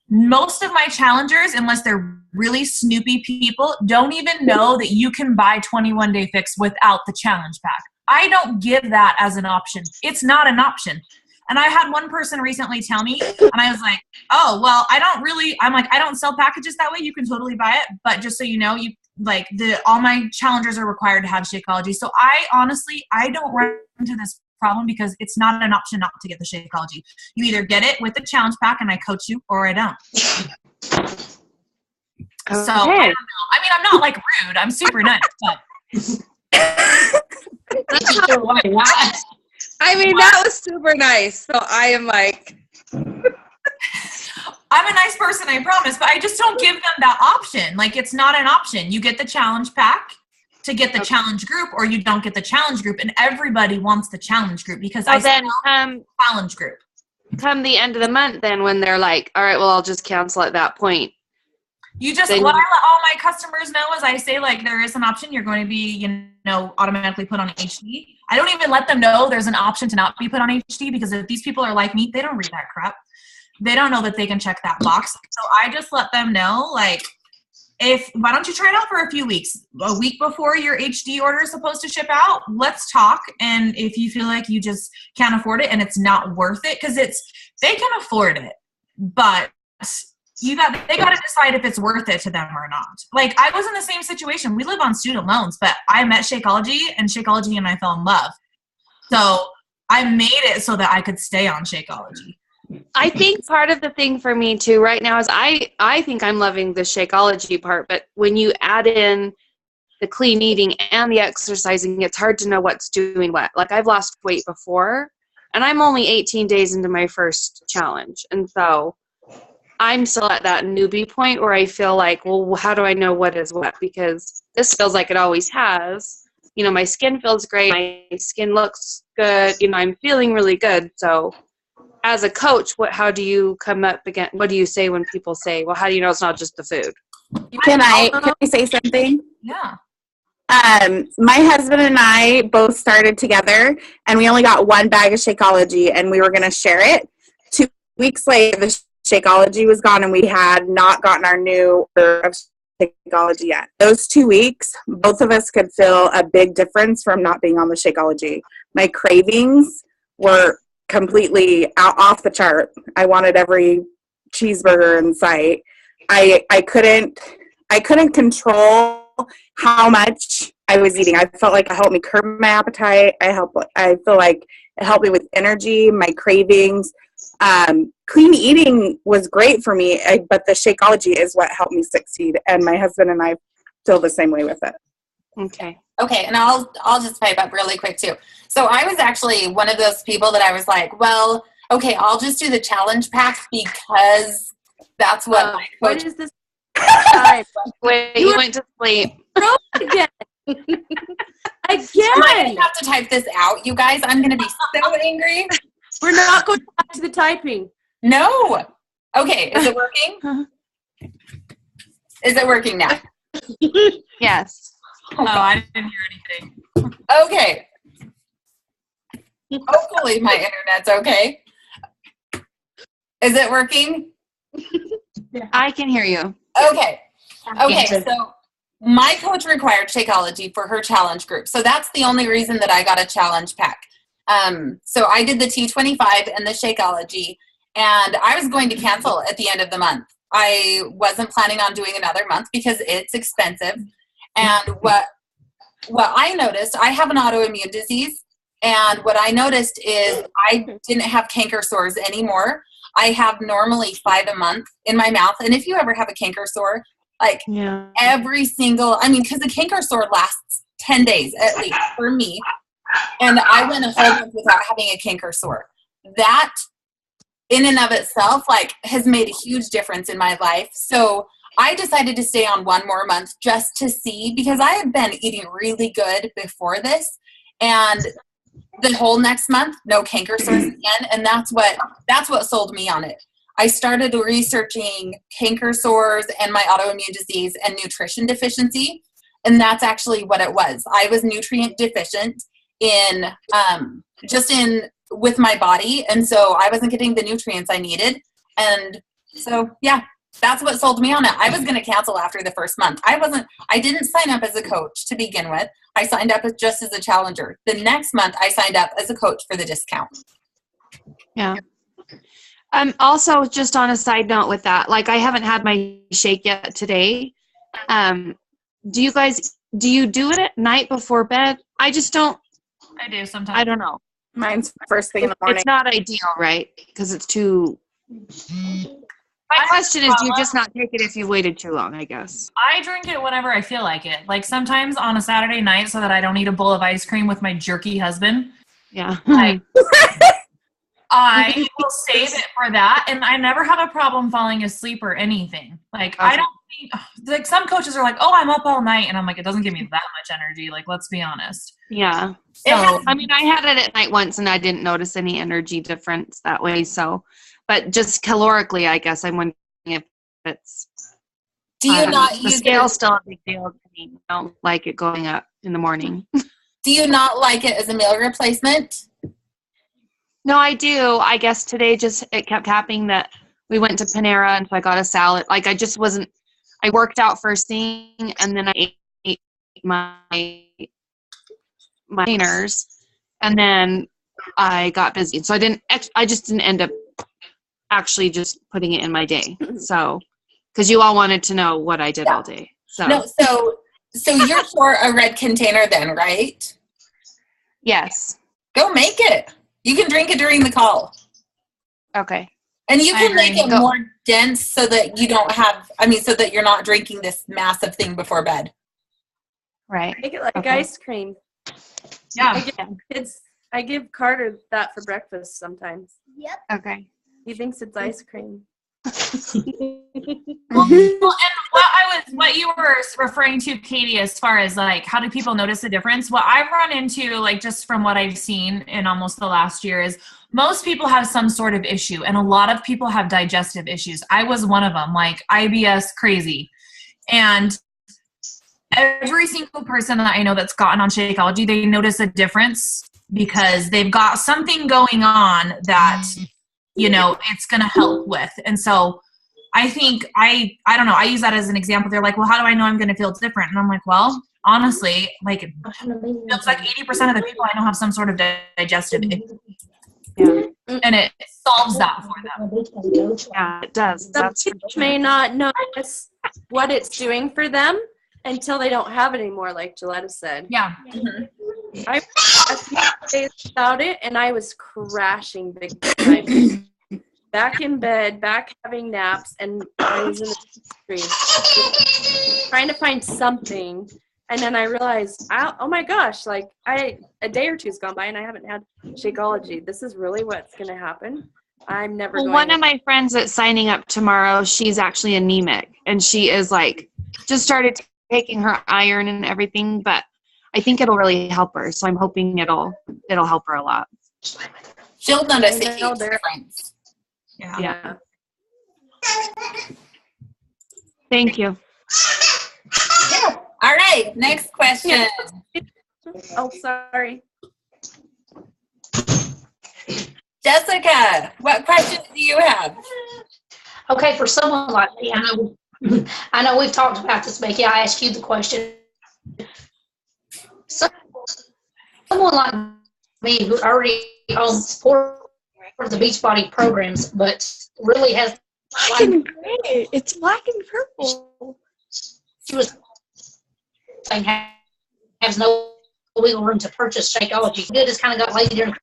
Most of my challengers, unless they're really snoopy people, don't even know that you can buy 21 Day Fix without the challenge pack. I don't give that as an option. It's not an option. And I had one person recently tell me, and I was like, oh, well, I don't sell packages that way. You can totally buy it. But just so you know, all my challengers are required to have Shakeology. So I don't run into this problem because it's not an option not to get the Shakeology. You either get it with the challenge pack and I coach you, or I don't. Okay. So I don't know. I mean, I'm not like rude. I'm super nice, but I mean, that was super nice. So I am like, I'm a nice person, I promise, but I just don't give them that option. Like, it's not an option. You get the challenge pack to get the challenge group, or you don't get the challenge group, and everybody wants the challenge group because challenge group. Come the end of the month, then when they're like, all right, well, I'll just cancel at that point. What I let all my customers know is I say, like, there is an option. You're going to be, automatically put on HD. I don't even let them know there's an option to not be put on HD, because if these people are like me, they don't read that crap. They don't know that they can check that box. So I just let them know, like, why don't you try it out for a few weeks? A week before your HD order is supposed to ship out, let's talk. And if you feel like you just can't afford it and it's not worth it, because they can afford it, but they got to decide if it's worth it to them or not. Like, I was in the same situation. We live on student loans, but I met Shakeology, and Shakeology and I fell in love. So I made it so that I could stay on Shakeology. I think part of the thing for me too right now is I think I'm loving the Shakeology part, but when you add in the clean eating and the exercising, it's hard to know what's doing what. Like, I've lost weight before, and I'm only 18 days into my first challenge. And so I'm still at that newbie point where I feel like, well, how do I know what is what? Because this feels like it always has. My skin feels great. My skin looks good. I'm feeling really good. So as a coach, how do you come up again? What do you say when people say, well, how do you know it's not just the food? Can I say something? Yeah. My husband and I both started together, and we only got one bag of Shakeology, and we were going to share it. 2 weeks later, the Shakeology was gone, and we had not gotten our new order of Shakeology yet. Those 2 weeks, both of us could feel a big difference from not being on the Shakeology. My cravings were completely off the chart. I wanted every cheeseburger in sight. I couldn't control how much I was eating. I felt like it helped me curb my appetite. I feel like it helped me with energy, my cravings. Clean eating was great for me, but the Shakeology is what helped me succeed. And my husband and I feel the same way with it. Okay, and I'll just pipe up really quick too. So I was actually one of those people that I was like, well, okay, I'll just do the challenge pack because that's what my coach. What is this? Wait, you went to sleep. Again. I'm going to have to type this out, you guys. I'm going to be so angry. We're not going back to the typing. No. Okay, is it working? Is it working now? Yes. Oh, I didn't hear anything. Okay. Hopefully my internet's okay. Is it working? I can hear you. Okay. So my coach required Shakeology for her challenge group. So that's the only reason that I got a challenge pack. So I did the T25 and the Shakeology, and I was going to cancel at the end of the month. I wasn't planning on doing another month because it's expensive. And what I noticed, I have an autoimmune disease, and what I noticed is I didn't have canker sores anymore. I have normally 5 a month in my mouth. And if you ever have a canker sore, like every single, because the canker sore lasts 10 days at least for me. And I went a whole month without having a canker sore. That in and of itself, has made a huge difference in my life. So I decided to stay on one more month just to see, because I had been eating really good before this, and the whole next month, no canker sores again. And that's what sold me on it. I started researching canker sores and my autoimmune disease and nutrition deficiency. And that's actually what it was. I was nutrient deficient with my body. And so I wasn't getting the nutrients I needed. And So yeah, that's what sold me on it. I was going to cancel after the first month. I didn't sign up as a coach to begin with. I signed up just as a challenger. The next month I signed up as a coach for the discount. Yeah. Also, just on a side note with that, like I haven't had my shake yet today. Do you do it at night before bed? I just don't. I do sometimes. I don't know. Mine's first thing in the morning. It's not ideal, right? Because it's too. My question is, do you just not take it if you waited too long, I guess? I drink it whenever I feel like it. Like sometimes on a Saturday night so that I don't eat a bowl of ice cream with my jerky husband. Yeah. Like, I will save it for that, and I never have a problem falling asleep or anything. Like, okay. I don't think, like, some coaches are like, oh, I'm up all night, and I'm like, it doesn't give me that much energy. Like, let's be honest. Yeah. So, I mean, I had it at night once, and I didn't notice any energy difference that way, so. But just calorically, I guess I'm wondering if it's. Do you not use the scale's still a big deal to me. I don't like it going up in the morning. Do you not like it as a meal replacement? No, I do. I guess today it kept happening that we went to Panera and so I got a salad. Like I just wasn't, I worked out first thing and then I ate my dinners and then I got busy. So I just didn't end up actually just putting it in my day. So, because you all wanted to know what I did all day. So. No, so you're for a red container then, right? Yes. Go make it. You can drink it during the call. Okay. And you can make it more dense so that you don't have, so that you're not drinking this massive thing before bed. Right. Make it like ice cream. Yeah. I give Carter that for breakfast sometimes. Yep. Okay. He thinks it's ice cream. Well, and what you were referring to, Katie, as far as like how do people notice the difference, what I've run into, like just from what I've seen in almost the last year, is most people have some sort of issue, and a lot of people have digestive issues. I was one of them, like IBS crazy, and every single person that I know that's gotten on Shakeology, they notice a difference because they've got something going on that it's going to help with. And so I think I don't know, I use that as an example. They're like, well, how do I know I'm going to feel different? And I'm like, well, honestly, like it feels like 80% of the people I know have some sort of digestive issue. Yeah. And it solves that for them. Yeah, it does. That's Some people may not notice what it's doing for them until they don't have it anymore, like Gilletta said. Yeah. Mm-hmm. I a few days without it, and I was crashing big time. Back in bed, back having naps, and I was in the street trying to find something. And then I realized, oh my gosh, like a day or two's gone by and I haven't had Shakeology. This is really what's going to happen. I'm never going. One of my friends that's signing up tomorrow, she's actually anemic, and she is like just started taking her iron and everything, but I think it'll really help her. So I'm hoping it'll help her a lot. She'll notice a huge difference. Yeah. Thank you. Yeah. All right. Next question. Oh, sorry. Jessica, what questions do you have? Okay, for someone like me, I know we've talked about this, Becky. I asked you the question. Someone like me who already owns 4 of the Beachbody programs, but really has black and gray. It's black and purple. She was saying has no wiggle room to purchase Shakeology. Good, just kind of got lazy during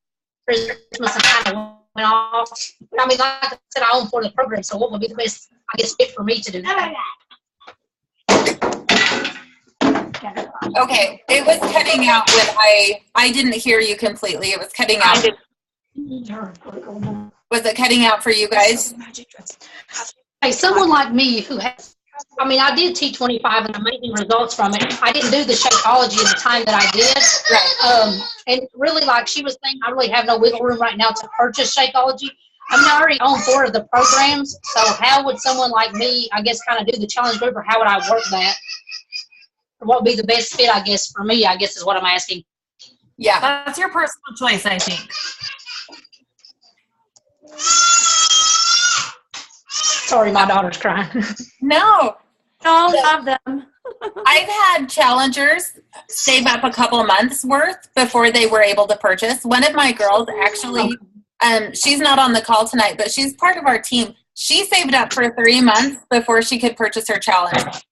Christmas and kind of went off. But like I said, I own 4 of the programs, so what would be the best, fit for me to do that? Okay, it was cutting out when I didn't hear you completely. It was cutting out. Was it cutting out for you guys? Hey, someone like me who has, I did T25 and amazing results from it. I didn't do the Shakeology at the time that I did. Right. And really, like she was saying, I really have no wiggle room right now to purchase Shakeology. I already own 4 of the programs, so how would someone like me, kind of do the challenge group, or how would I work that? Or what would be the best fit, for me, is what I'm asking. Yeah. That's your personal choice, I think. Sorry, my daughter's crying. No. I'll have them. I've had challengers save up a couple months worth before they were able to purchase. One of my girls actually, she's not on the call tonight, but she's part of our team. She saved up for 3 months before she could purchase her challenge.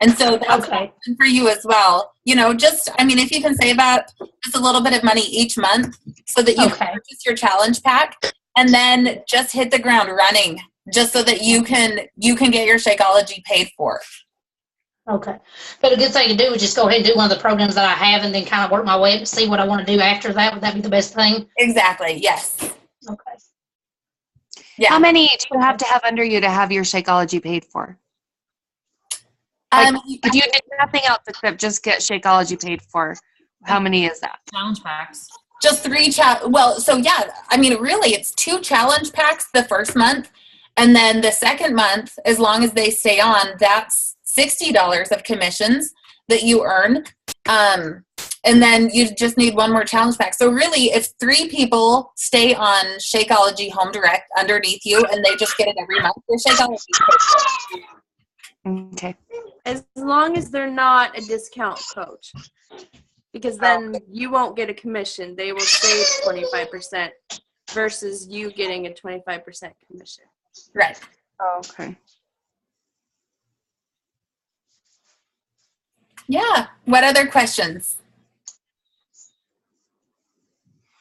And so that's Okay. for you as well. You know, if you can save up just a little bit of money each month so that you can purchase your challenge pack, and then just hit the ground running just so that you can get your Shakeology paid for. Okay. But a good thing to do is just go ahead and do one of the programs that I have and then kind of work my way up and see what I want to do after that. Would that be the best thing? Exactly. Yes. Okay. Yeah. How many do you have to have under you to have your Shakeology paid for? If you did nothing else except just get Shakeology paid for, how many is that? Challenge packs. Just 3 really it's 2 challenge packs the first month, and then the second month, as long as they stay on, that's $60 of commissions that you earn. And then you just need 1 more challenge pack. So really, if 3 people stay on Shakeology Home Direct underneath you and they just get it every month, your Shakeology is paid. Okay. As long as they're not a discount coach. Because then you won't get a commission. They will save 25% versus you getting a 25% commission. Right. Okay. Yeah. What other questions?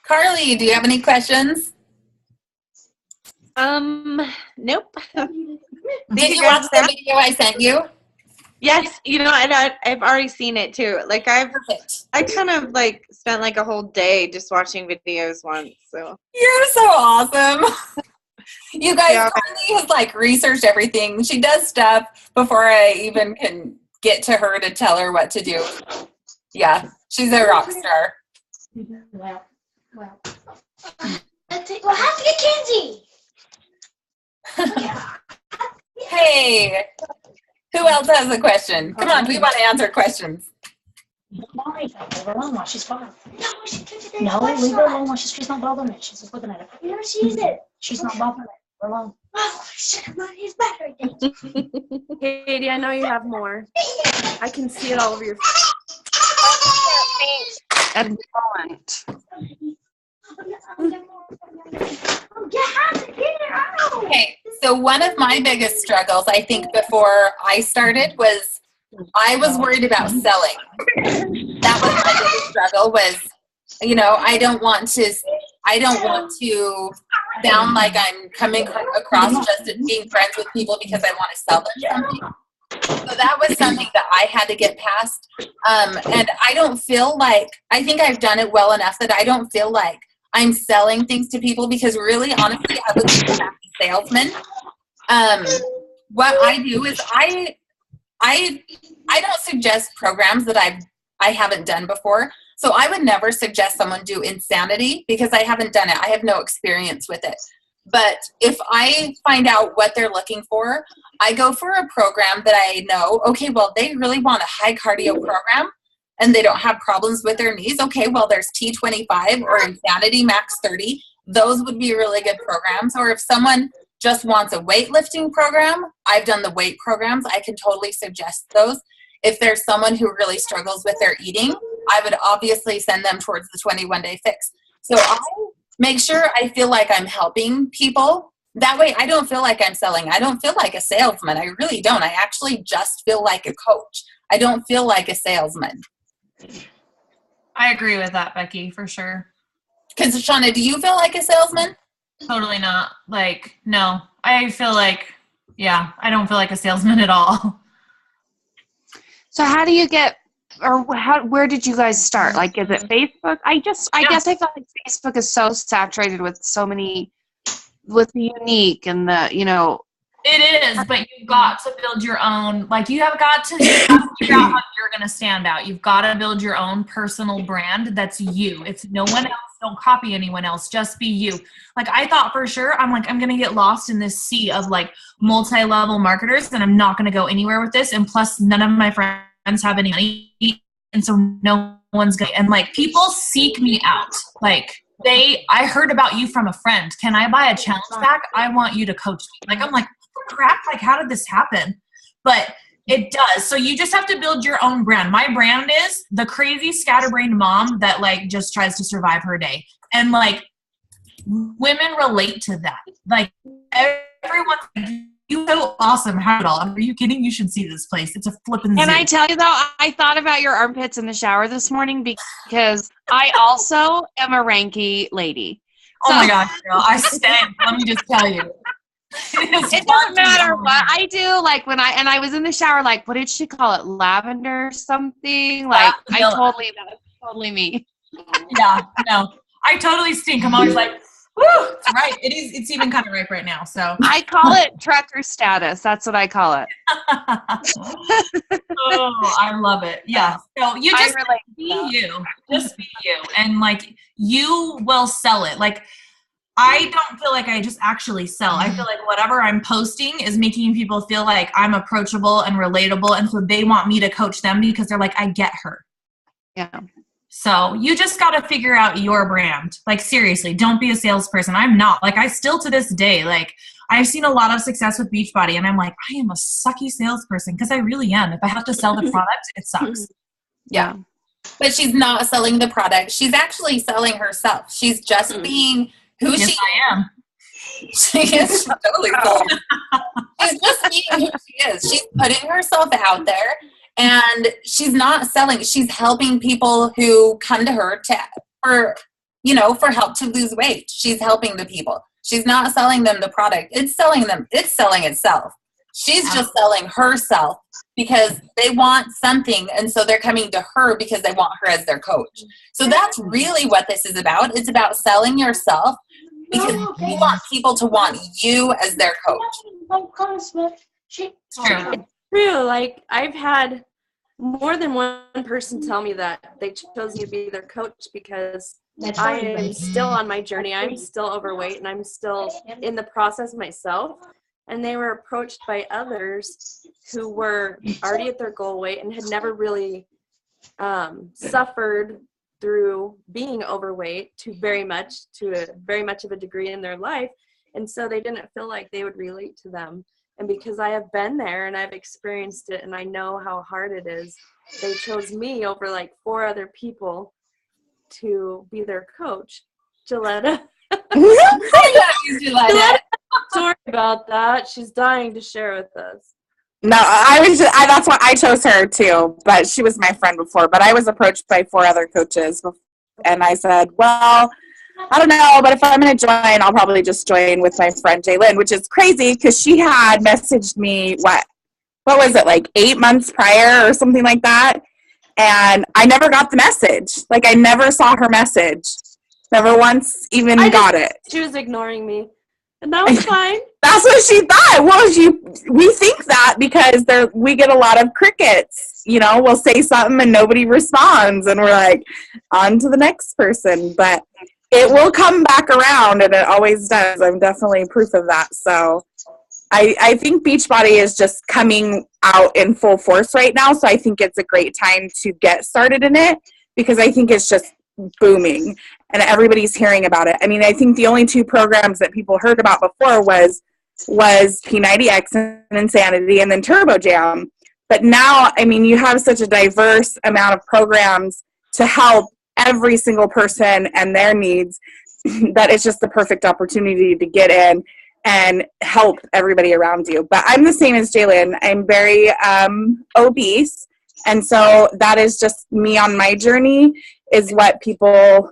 Carly, do you have any questions? Nope. Did you watch the video I sent you? Yes, and I've already seen it too. Like Perfect. I kind of like spent like a whole day just watching videos once. So You're so awesome. You guys, Carly has like researched everything. She does stuff before I even can get to her to tell her what to do. Yeah, she's a rock star. Well. Let's take, have to get Kenzie. Hey, who else has a question? Come on, we want to answer questions. Mommy, leave her alone while she's fine. No, leave her alone while she's not bothering it. She's just looking at it. Where she is it? She's not bothering it. Leave her alone. Oh, shit, he's back right there. Katie, I know you have more. I can see it all over your face. Excellent. Okay, so one of my biggest struggles, I think, before I started was I was worried about selling. That was my biggest struggle was, I don't want to sound like I'm coming across just as being friends with people because I want to sell them something. So that was something that I had to get past. And I don't feel like, I think I've done it well enough that I don't feel like I'm selling things to people because really, honestly, I was a happy salesman. What I do is I don't suggest programs that I haven't done before. So I would never suggest someone do Insanity because I haven't done it. I have no experience with it. But if I find out what they're looking for, I go for a program that I know, okay, well, they really want a high cardio program and they don't have problems with their knees. Okay, well, there's T25 or Insanity Max 30. Those would be really good programs. Or if someone just wants a weightlifting program, I've done the weight programs. I can totally suggest those. If there's someone who really struggles with their eating, I would obviously send them towards the 21-day fix. So I make sure I feel like I'm helping people. That way I don't feel like I'm selling. I don't feel like a salesman. I really don't. I actually just feel like a coach. I don't feel like a salesman. I agree with that, Becky, for sure. Because, Shauna, do you feel like a salesman? Totally not. Like, no. I feel like, I don't feel like a salesman at all. So how do you get, or where did you guys start? Like, is it Facebook? I guess I feel like Facebook is so saturated with so many, with the unique and the, It is, but you've got to build your own, like you have got to figure out how you're going to stand out. You've got to build your own personal brand that's you. It's no one else. Don't copy anyone else. Just be you. Like I thought for sure, I'm going to get lost in this sea of like multi-level marketers and I'm not going to go anywhere with this. And plus none of my friends have any money. And so no one's going to, and like people seek me out. Like I heard about you from a friend. Can I buy a challenge pack? I want you to coach me. Like, I'm like, crap, like how did this happen? But it does. So you just have to build your own brand. My brand is the crazy scatterbrained mom that like just tries to survive her day. And like women relate to that. Like everyone's like, you're so awesome. How it all? Are you kidding? You should see this place. It's a flippin' zoo. Can I tell you though, I thought about your armpits in the shower this morning because I also am a ranky lady. Oh my gosh, girl. I stank. Let me just tell you. It doesn't matter what I do. Like when I was in the shower, like what did she call it? Lavender something? Like that's totally me. Yeah, no. I totally stink. I'm always like, woo, it's right. It's even kind of ripe right now. So I call it trucker status. That's what I call it. Oh, I love it. Yeah. So you just be you. Just be you. And like you will sell it. Like I don't feel like I just actually sell. I feel like whatever I'm posting is making people feel like I'm approachable and relatable. And so they want me to coach them because they're like, I get her. Yeah. So you just got to figure out your brand. Like seriously, don't be a salesperson. I'm not. Like I still to this day, like I've seen a lot of success with Beachbody and I'm like, I am a sucky salesperson because I really am. If I have to sell the product, it sucks. Yeah. But she's not selling the product. She's actually selling herself. She's just being who yes, she I am. She is totally sold. She's just being who she is. She's putting herself out there and she's not selling. She's helping people who come to her for help to lose weight. She's helping the people. She's not selling them the product. It's selling itself. She's just selling herself because they want something. And so they're coming to her because they want her as their coach. So that's really what this is about. It's about selling yourself because you want people to want you as their coach. It's true. Like I've had more than one person tell me that they chose me to be their coach because I am still on my journey. I'm still overweight and I'm still in the process myself. And they were approached by others who were already at their goal weight and had never really suffered through being overweight to very much of a degree in their life. And so they didn't feel like they would relate to them. And because I have been there and I've experienced it and I know how hard it is, they chose me over like 4 other people to be their coach. Gilletta. Sorry about that. She's dying to share with us. No, that's why I chose her too, but she was my friend before, but I was approached by 4 other coaches and I said, well, I don't know, but if I'm going to join, I'll probably just join with my friend Jaylyn, which is crazy because she had messaged me, what was it, like 8 months prior or something like that, and I never got the message. Like, I never saw her message. Never once even got it. She was ignoring me. And that was fine. That's what she thought. Well, we think that because we get a lot of crickets. We'll say something and nobody responds, and we're like, on to the next person. But it will come back around, and it always does. I'm definitely proof of that. So I think Beachbody is just coming out in full force right now. So I think it's a great time to get started in it because I think it's just booming and everybody's hearing about it. I mean, I think the only 2 programs that people heard about before was P90X and Insanity and then Turbo Jam. But now, I mean, you have such a diverse amount of programs to help every single person and their needs that it's just the perfect opportunity to get in and help everybody around you. But I'm the same as Jaylyn. I'm very obese. And so that is just me on my journey is what people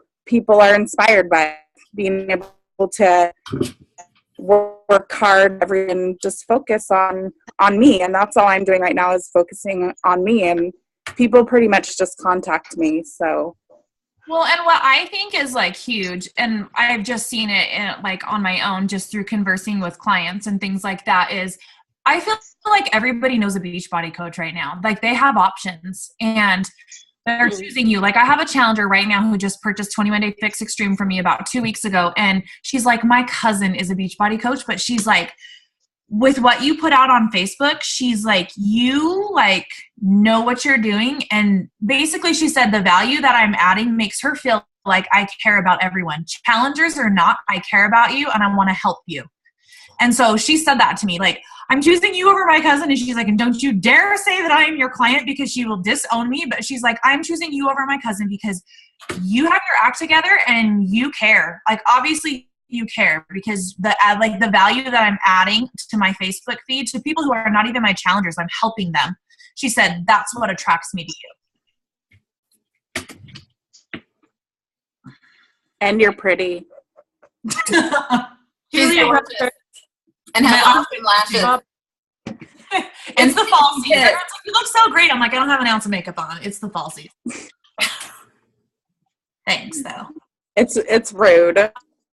are inspired by, being able to work hard and just focus on me. And that's all I'm doing right now is focusing on me. And people pretty much just contact me. So. Well, and what I think is like huge, and I've just seen it like on my own just through conversing with clients and things like that, is I feel like everybody knows a Beachbody coach right now. Like they have options and they're choosing you. Like I have a challenger right now who just purchased 21 Day Fix Extreme from me about 2 weeks ago. And she's like, my cousin is a Beachbody coach, but she's like, with what you put out on Facebook, she's like, you like know what you're doing. And basically she said the value that I'm adding makes her feel like I care about everyone. Challengers or not, I care about you and I want to help you. And so she said that to me, like, I'm choosing you over my cousin. And she's like, and don't you dare say that I am your client because she will disown me. But she's like, I'm choosing you over my cousin because you have your act together and you care. Like, obviously you care because the value that I'm adding to my Facebook feed to people who are not even my challengers, I'm helping them. She said, that's what attracts me to you. And you're pretty. She's gorgeous. And has awesome lashes. It's the falsies. Everyone's like, you look so great. I'm like, I don't have an ounce of makeup on. It's the falsies. Thanks, though. It's rude.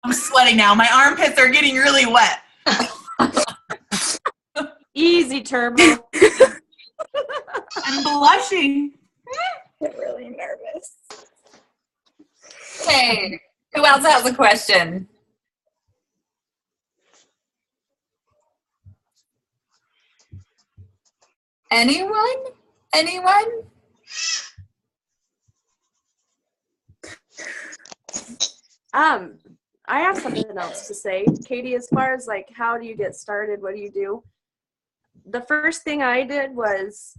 I'm sweating now. My armpits are getting really wet. Easy, Turbo. I'm blushing. I'm really nervous. Okay. Who else has a question? Anyone? I have something else to say. Katie, as far as like, how do you get started? What do you do? The first thing I did was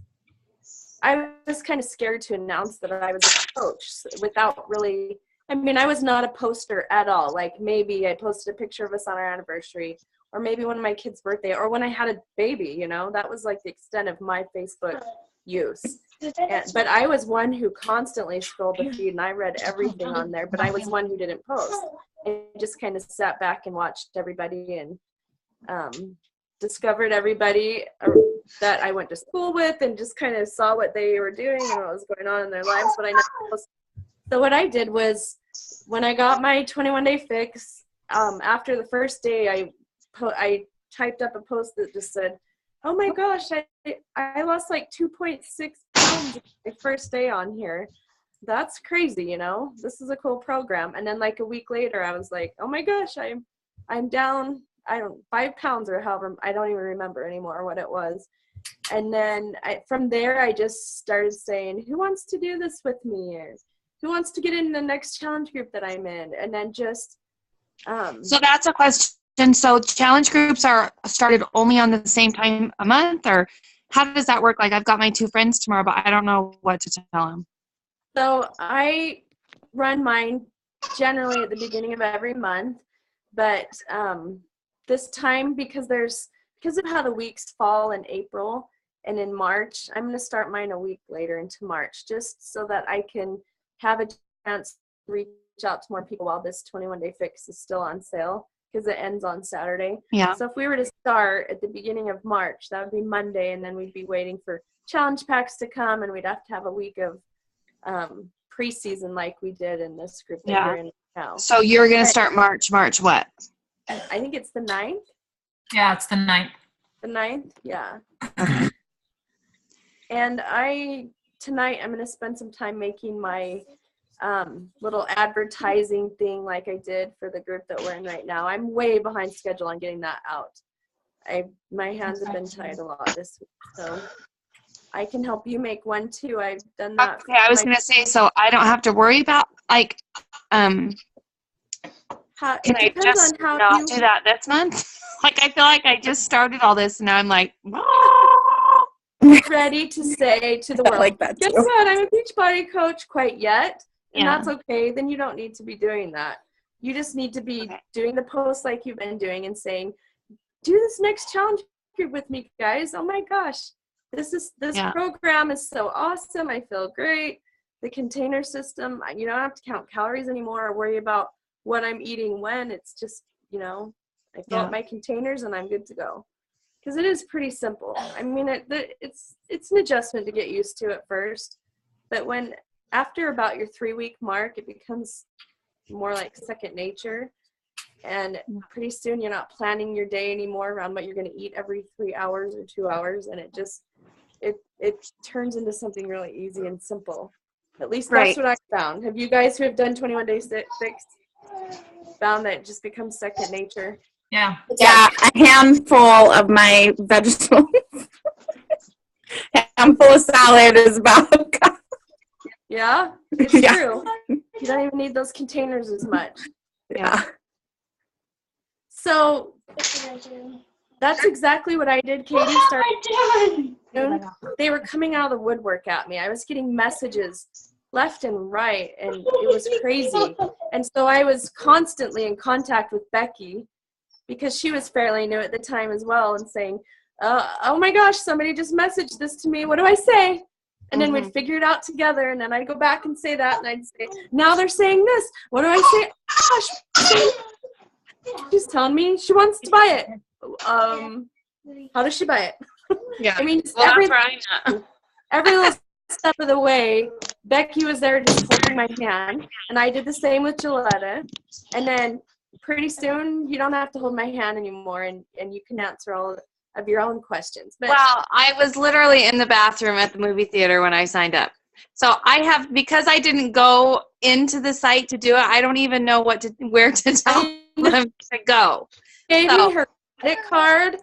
I was kind of scared to announce that I was a coach without really, I mean, I was not a poster at all. Like maybe I posted a picture of us on our anniversary, or maybe when my kid's birthday, or when I had a baby, you know, that was like the extent of my Facebook use. But I was one who constantly scrolled the feed and I read everything on there, but I was one who didn't post. I just kind of sat back and watched everybody and discovered everybody that I went to school with and just kind of saw what they were doing and what was going on in their lives, but I never posted. So what I did was when I got my 21-day fix, after the first day, I typed up a post that just said, oh my gosh, I lost like 2.6 pounds my first day on here. That's crazy, you know? This is a cool program. And then like a week later, I was like, oh my gosh, I'm down, 5 pounds or however, I don't even remember anymore what it was. And then from there, I just started saying, who wants to do this with me? Or who wants to get in the next challenge group that I'm in? And then just... So that's a question. So challenge groups are started only on the same time a month, or how does that work? Like I've got my 2 friends tomorrow, but I don't know what to tell them. So I run mine generally at the beginning of every month, but this time because of how the weeks fall in April and in March, I'm going to start mine a week later into March, just so that I can have a chance to reach out to more people while this 21-day fix is still on sale, because it ends on Saturday. Yeah. So if we were to start at the beginning of March, that would be Monday, and then we'd be waiting for challenge packs to come, and we'd have to have a week of preseason like we did in this group that we're in now. So you're going to start March what? I think it's the 9th. Yeah, it's the 9th. The 9th, yeah. And tonight I'm going to spend some time making my little advertising thing like I did for the group that we're in right now. I'm way behind schedule on getting that out. My hands have been tied a lot this week, so I can help you make one too. I've done that. Okay, I was going to say, so I don't have to worry about like, can I just not do that this month? Like, I feel like I just started all this and now I'm like, ready to say to the world, like that guess too. what? I'm a Beachbody coach quite yet. And that's okay. Then you don't need to be doing that. You just need to be doing the posts like you've been doing and saying, do this next challenge group with me, guys. Oh my gosh. This program is so awesome. I feel great. The container system, you don't have to count calories anymore or worry about what I'm eating when. It's just, you know, I fill up my containers and I'm good to go. Because it is pretty simple. I mean, it's an adjustment to get used to at first. But after about your 3-week mark, it becomes more like second nature. And pretty soon you're not planning your day anymore around what you're going to eat every 3 hours or 2 hours. And it turns into something really easy and simple. At least that's what I found. Have you guys who have done 21 Days Fix found that it just becomes second nature? Yeah. Yeah, a handful of my vegetables. A handful of salad is about. Yeah, it's true. You don't even need those containers as much. Yeah. So that's exactly what I did. Katie started. They were coming out of the woodwork at me. I was getting messages left and right, and it was crazy. And so I was constantly in contact with Becky because she was fairly new at the time as well, and saying, oh my gosh, somebody just messaged this to me. What do I say? And then we'd figure it out together, and then I'd go back and say that, and I'd say, now they're saying this. What do I say? Gosh, she's telling me she wants to buy it. How does she buy it? Yeah. I mean, every little step of the way, Becky was there just holding my hand, and I did the same with Gilletta. And then pretty soon, you don't have to hold my hand anymore, and you can answer all of your own questions. But well, I was literally in the bathroom at the movie theater when I signed up. So because I didn't go into the site to do it, I don't even know where to tell them to go. Gave me her credit card,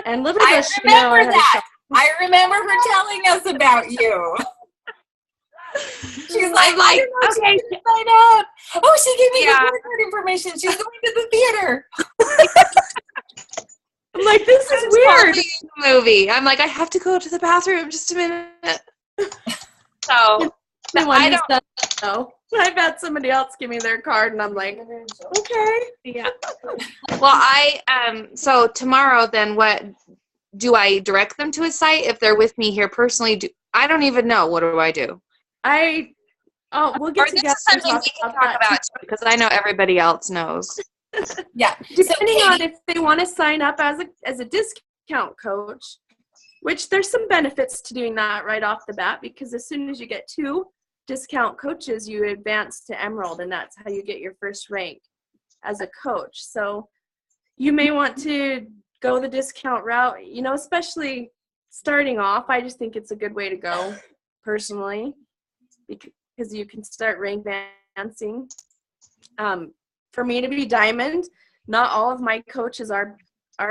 and little I does she know remember that. I remember her telling us about you. She's like, okay, sign up. Oh, she gave me the credit card information. She's going to the theater. I'm like, this is weird. Movie. I'm like, I have to go to the bathroom just a minute. So I don't know. I've had somebody else give me their card, and I'm like, okay. Yeah. Well, so tomorrow, then what? Do I direct them to a site if they're with me here personally? I don't even know. What do I do? We'll get together. This is something we can talk about because I know everybody else knows. Yeah. Depending on if they want to sign up as a discount coach, which there's some benefits to doing that right off the bat, because as soon as you get 2 discount coaches, you advance to Emerald, and that's how you get your first rank as a coach. So you may want to go the discount route, especially starting off. I just think it's a good way to go personally, because you can start rank advancing. For me to be diamond, not all of my coaches are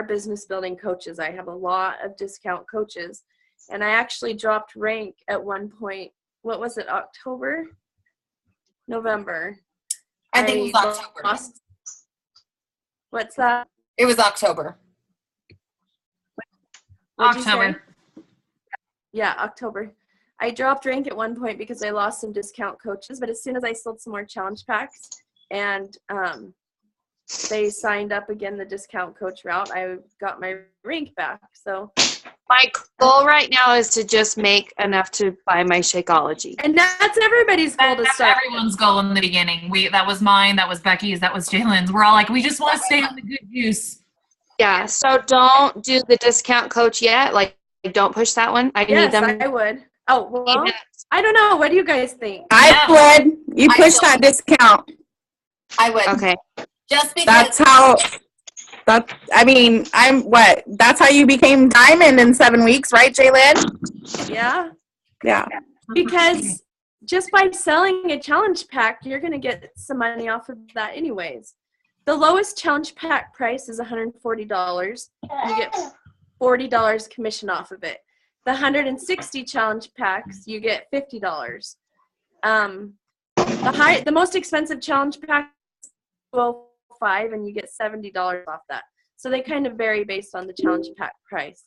business building coaches. I have a lot of discount coaches, and I actually dropped rank at one point. What was it? November. I think it was October. What's that? It was October. October. Yeah, October. I dropped rank at one point because I lost some discount coaches, but as soon as I sold some more challenge packs and they signed up again the discount coach route, I got my rank back. So my goal right now is to just make enough to buy my Shakeology. And that's everybody's goal to start. Everyone's goal in the beginning. That was mine, that was Becky's, that was Jalen's. We're all like, we just want to stay on the good juice. Yeah, so don't do the discount coach yet. Like, don't push that one. I need them. I would. Oh, well, I don't know. What do you guys think? I would. You push that discount. I would. Okay. Just because. That's how you became diamond in 7 weeks, right, Jalen? Yeah. Yeah. Because just by selling a challenge pack, you're going to get some money off of that anyways. The lowest challenge pack price is $140. You get $40 commission off of it. The 160 challenge packs, you get $50. The most expensive challenge pack is $12.05, and you get $70 off that. So they kind of vary based on the challenge pack price.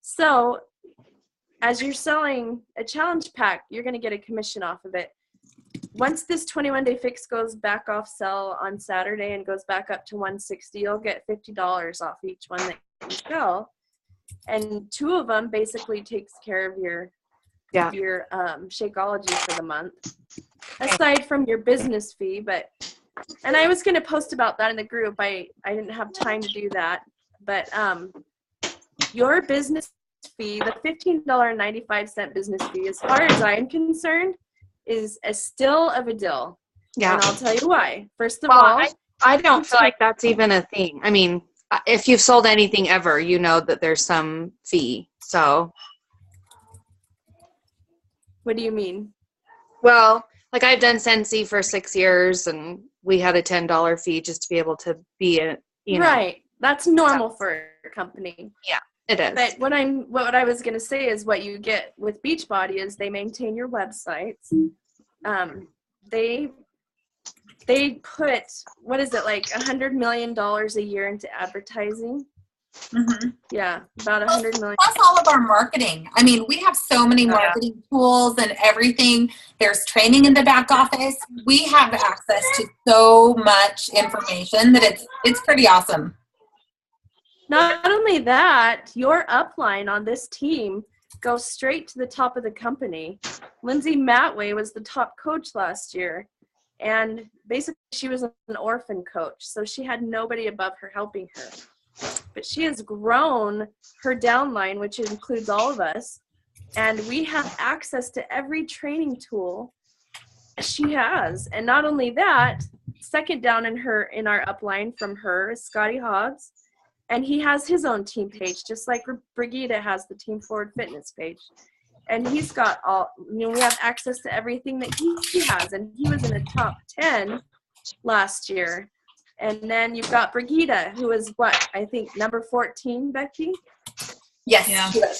So as you're selling a challenge pack, you're going to get a commission off of it. Once this 21-day fix goes back off sale on Saturday and goes back up to 160, you'll get $50 off each one that you sell. And 2 of them basically takes care of your Shakeology for the month, aside from your business fee. And I was going to post about that in the group. I didn't have time to do that. But your business fee, the $15.95 business fee, as far as I'm concerned, is still of a deal. Yeah. And I'll tell you why. First of all, I don't feel like that's even a thing. I mean, if you've sold anything ever, you know that there's some fee. So. What do you mean? Well, like I've done Scentsy for 6 years, and we had a $10 fee just to be able to be Right. That's normal for a company. Yeah, it is. But what I was going to say is what you get with Beachbody is they maintain your websites. They they put, what is it, like $100 million a year into advertising. Mm-hmm. Yeah, about $100 million. Plus all of our marketing. I mean, we have so many marketing tools and everything. There's training in the back office. We have access to so much information that it's pretty awesome. Not only that, your upline on this team goes straight to the top of the company. Lindsay Matway was the top coach last year, and basically she was an orphan coach, so she had nobody above her helping her. But she has grown her downline, which includes all of us, and we have access to every training tool she has. And not only that, second down in our upline from her is Scotty Hobbs, and he has his own team page, just like Brigida has the Team Forward Fitness page. And he's got we have access to everything that he has, and he was in the top 10 last year. And then you've got Brigida, who is I think number 14, Becky? Yes. Yeah.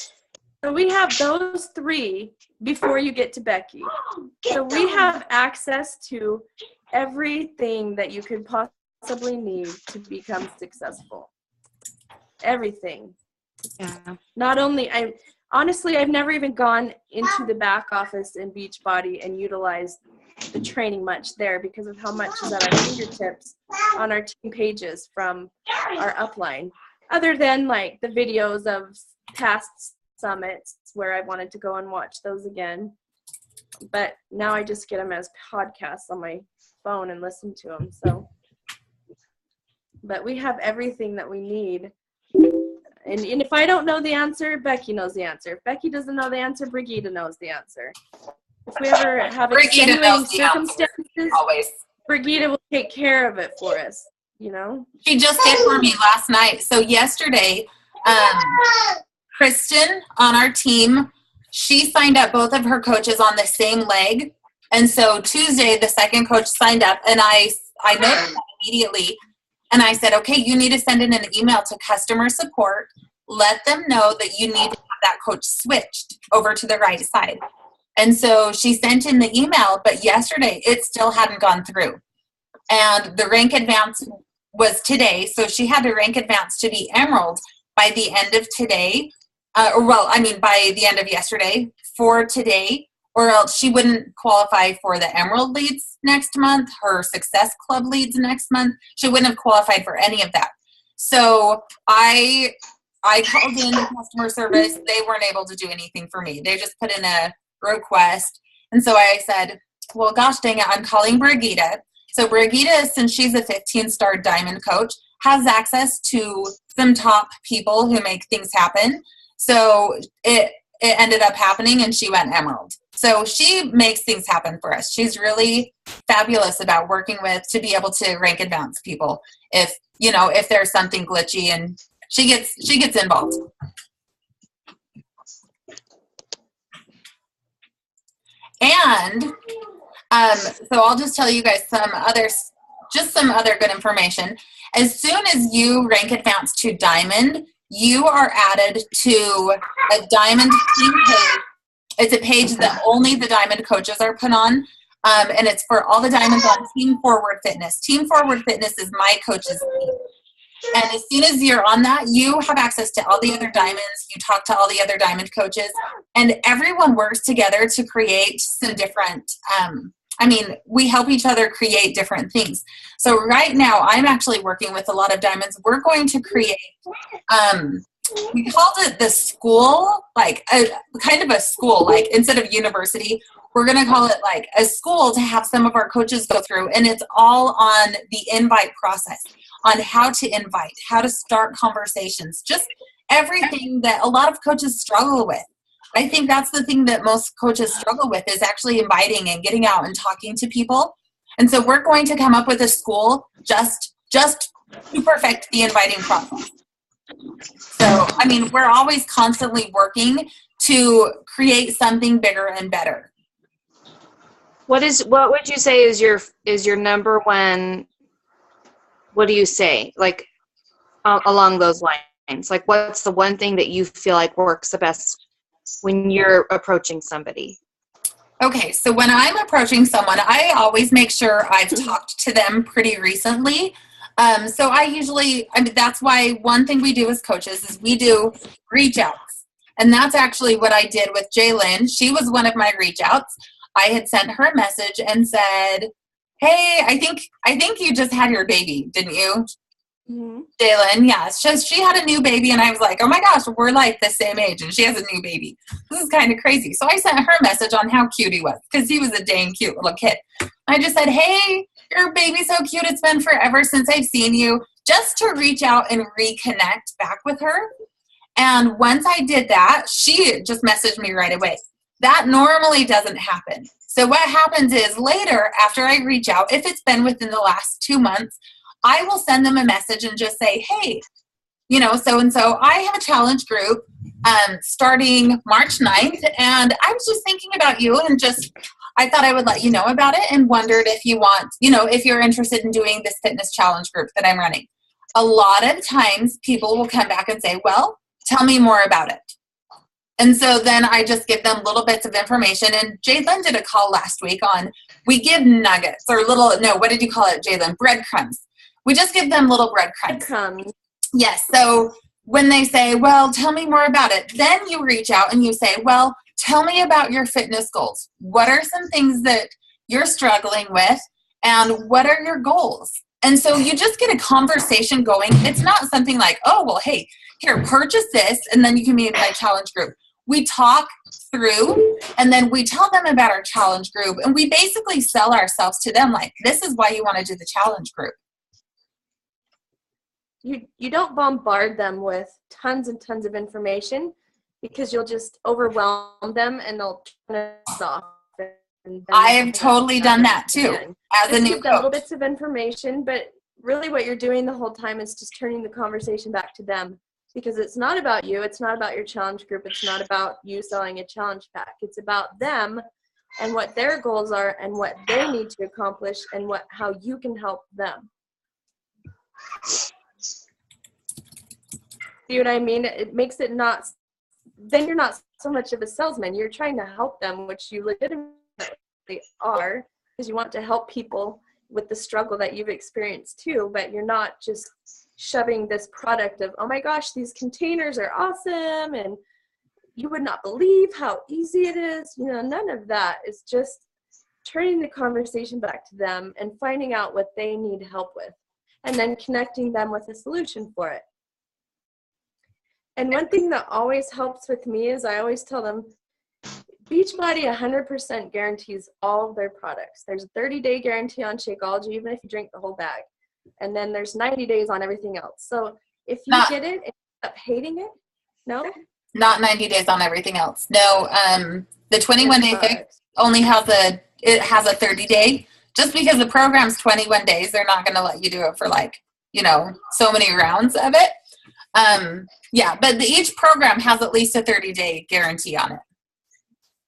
So we have those three before you get to Becky. So we have access to everything that you could possibly need to become successful. Everything. Yeah. Not only, honestly, I've never even gone into the back office in Beachbody and utilized the training much there because of how much is at our fingertips on our team pages from our upline. Other than like the videos of past summits where I wanted to go and watch those again. But now I just get them as podcasts on my phone and listen to them. So, but we have everything that we need. And if I don't know the answer, Becky knows the answer. If Becky doesn't know the answer, Brigida knows the answer. If we ever have extenuating circumstances, always. Brigida will take care of it for us, you know? She just did for me last night. So yesterday, Kristen on our team, she signed up both of her coaches on the same leg. And so Tuesday, the second coach signed up, and I noticed that immediately. And I said, okay, you need to send in an email to customer support. Let them know that you need to have that coach switched over to the right side. And so she sent in the email, but yesterday it still hadn't gone through. And the rank advance was today. So she had the rank advance to be Emerald by the end of today. By the end of yesterday for today, or else she wouldn't qualify for the Emerald leads next month, her Success Club leads next month. She wouldn't have qualified for any of that. So I called in the customer service. They weren't able to do anything for me. They just put in a request. And so I said, well, gosh dang it, I'm calling Brigida. So Brigida, since she's a 15-star diamond coach, has access to some top people who make things happen. So it ended up happening, and she went Emerald. So she makes things happen for us. She's really fabulous about working with to be able to rank advance people if there's something glitchy, and she gets involved. And so I'll just tell you guys some other good information. As soon as you rank advance to Diamond, you are added to a Diamond team page. It's a page that only the Diamond coaches are put on, and it's for all the Diamonds on Team Forward Fitness. Team Forward Fitness is my coach's team. And as soon as you're on that, you have access to all the other Diamonds. You talk to all the other Diamond coaches, and everyone works together to create some different we help each other create different things. So right now, I'm actually working with a lot of Diamonds. We're going to create, we called it the school, like a kind of a school, like instead of university, we're going to call it like a school to have some of our coaches go through. And it's all on the invite process, on how to invite, how to start conversations, just everything that a lot of coaches struggle with. I think that's the thing that most coaches struggle with is actually inviting and getting out and talking to people. And so we're going to come up with a school just to perfect the inviting process. So, we're always constantly working to create something bigger and better. What would you say is your number one, what do you say? Like along those lines, like what's the one thing that you feel like works the best when you're approaching somebody? Okay, so when I'm approaching someone, I always make sure I've talked to them pretty recently. So that's why one thing we do as coaches is we do reach outs. And that's actually what I did with Jalen. She was one of my reach outs. I had sent her a message and said, hey, I think you just had your baby, didn't you? Mm-hmm. Jalen, yeah. So she had a new baby, and I was like, oh my gosh, we're like the same age, and she has a new baby. This is kind of crazy. So I sent her a message on how cute he was, because he was a dang cute little kid. I just said, hey, your baby's so cute. It's been forever since I've seen you, just to reach out and reconnect back with her. And once I did that, she just messaged me right away. That normally doesn't happen. So what happens is later, after I reach out, if it's been within the last 2 months, I will send them a message and just say, hey, so-and-so, I have a challenge group starting March 9th, and I was just thinking about you, and I thought I would let you know about it, and wondered if you want, if you're interested in doing this fitness challenge group that I'm running. A lot of times people will come back and say, well, tell me more about it. And so then I just give them little bits of information. And Jalen did a call last week on, we give nuggets or what did you call it, Jalen? Breadcrumbs. We just give them little breadcrumbs. Breadcrumbs. Yes. So when they say, well, tell me more about it, then you reach out and you say, well, tell me about your fitness goals. What are some things that you're struggling with, and what are your goals? And so you just get a conversation going. It's not something like, oh, well, hey, here, purchase this, and then you can be in my challenge group. We talk through, and then we tell them about our challenge group, and we basically sell ourselves to them like, this is why you want to do the challenge group. You don't bombard them with tons and tons of information, because you'll just overwhelm them and they'll turn it off. I have totally done that too as a new coach. Little bits of information, but really what you're doing the whole time is just turning the conversation back to them, because it's not about you. It's not about your challenge group. It's not about you selling a challenge pack. It's about them and what their goals are and what they need to accomplish and how you can help them. See what I mean? It makes it not, then you're not so much of a salesman. You're trying to help them, which you legitimately are, because you want to help people with the struggle that you've experienced too, but you're not just shoving this product of, oh my gosh, these containers are awesome, and you would not believe how easy it is. None of that. It's just turning the conversation back to them and finding out what they need help with, and then connecting them with a solution for it. And one thing that always helps with me is I always tell them, Beachbody 100% guarantees all of their products. There's a 30-day guarantee on Shakeology, even if you drink the whole bag. And then there's 90 days on everything else. So if you get it and end up hating it, no? Not 90 days on everything else. No, the 21-day fix only has a 30-day. Just because the program's 21 days, they're not going to let you do it for so many rounds of it. But each program has at least a 30-day guarantee on it.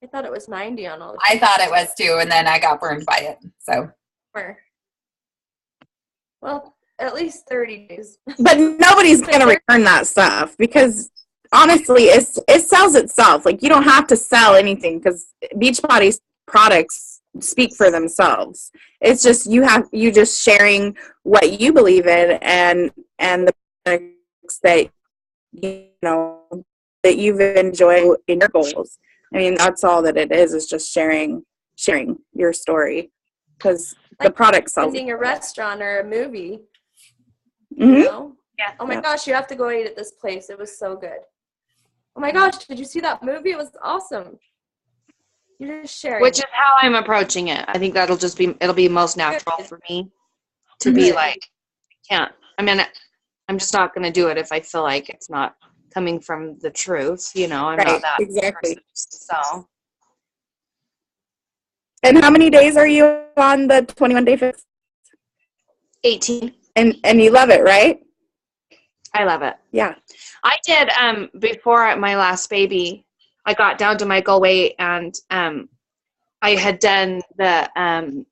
I thought it was 90 on all. I thought it was too, and then I got burned by it. So. Well, at least 30 days. But nobody's going to return that stuff, because honestly, it sells itself. Like, you don't have to sell anything, because Beachbody's products speak for themselves. It's just you just sharing what you believe in and the products that that you've enjoyed in your goals. I mean, that's all that it is just sharing your story, because the product sells. Finding a restaurant or a movie. Mm-hmm. Yeah. Oh my gosh, you have to go eat at this place. It was so good. Oh my gosh, did you see that movie? It was awesome. You're just sharing. Which is how I'm approaching it. I think it'll be most natural for me to be like, I'm just not going to do it if I feel like it's not coming from the truth. I'm not that exactly. person, so. And how many days are you on the 21-day fix? 18. And you love it, right? I love it. Yeah. I did, before my last baby, I got down to my goal weight, and I had done the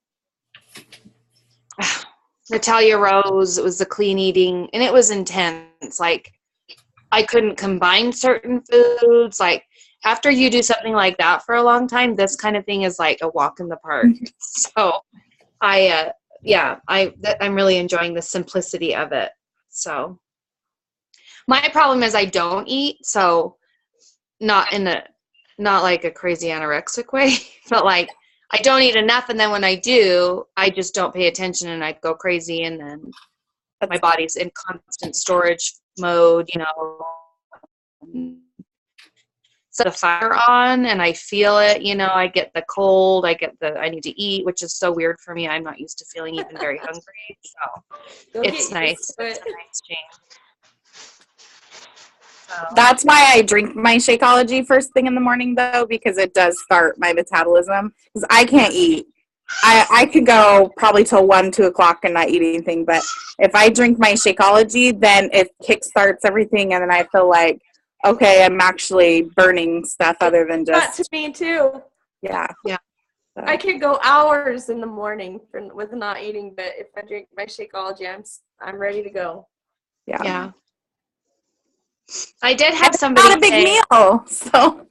Natalia Rose. It was the clean eating, and it was intense. Like, I couldn't combine certain foods. Like, after you do something like that for a long time, this kind of thing is like a walk in the park. So I'm really enjoying the simplicity of it. So my problem is I don't eat, so not like a crazy anorexic way, but like I don't eat enough, and then when I do, I just don't pay attention and I go crazy, and then my body's in constant storage mode, set the fire on and I feel it, I get the cold, I need to eat, which is so weird for me. I'm not used to feeling even very hungry. So it's nice. It's a nice change. So. That's why I drink my Shakeology first thing in the morning, though, because it does start my metabolism. Because I can't eat. I could go probably till 1, 2 o'clock and not eat anything. But if I drink my Shakeology, then it kickstarts everything, and then I feel like, okay, I'm actually burning stuff other than just. That to me too. Yeah. Yeah. So. I could go hours in the morning with not eating, but if I drink my Shakeology, I'm ready to go. Yeah. Yeah. I did have somebody not a big meal, so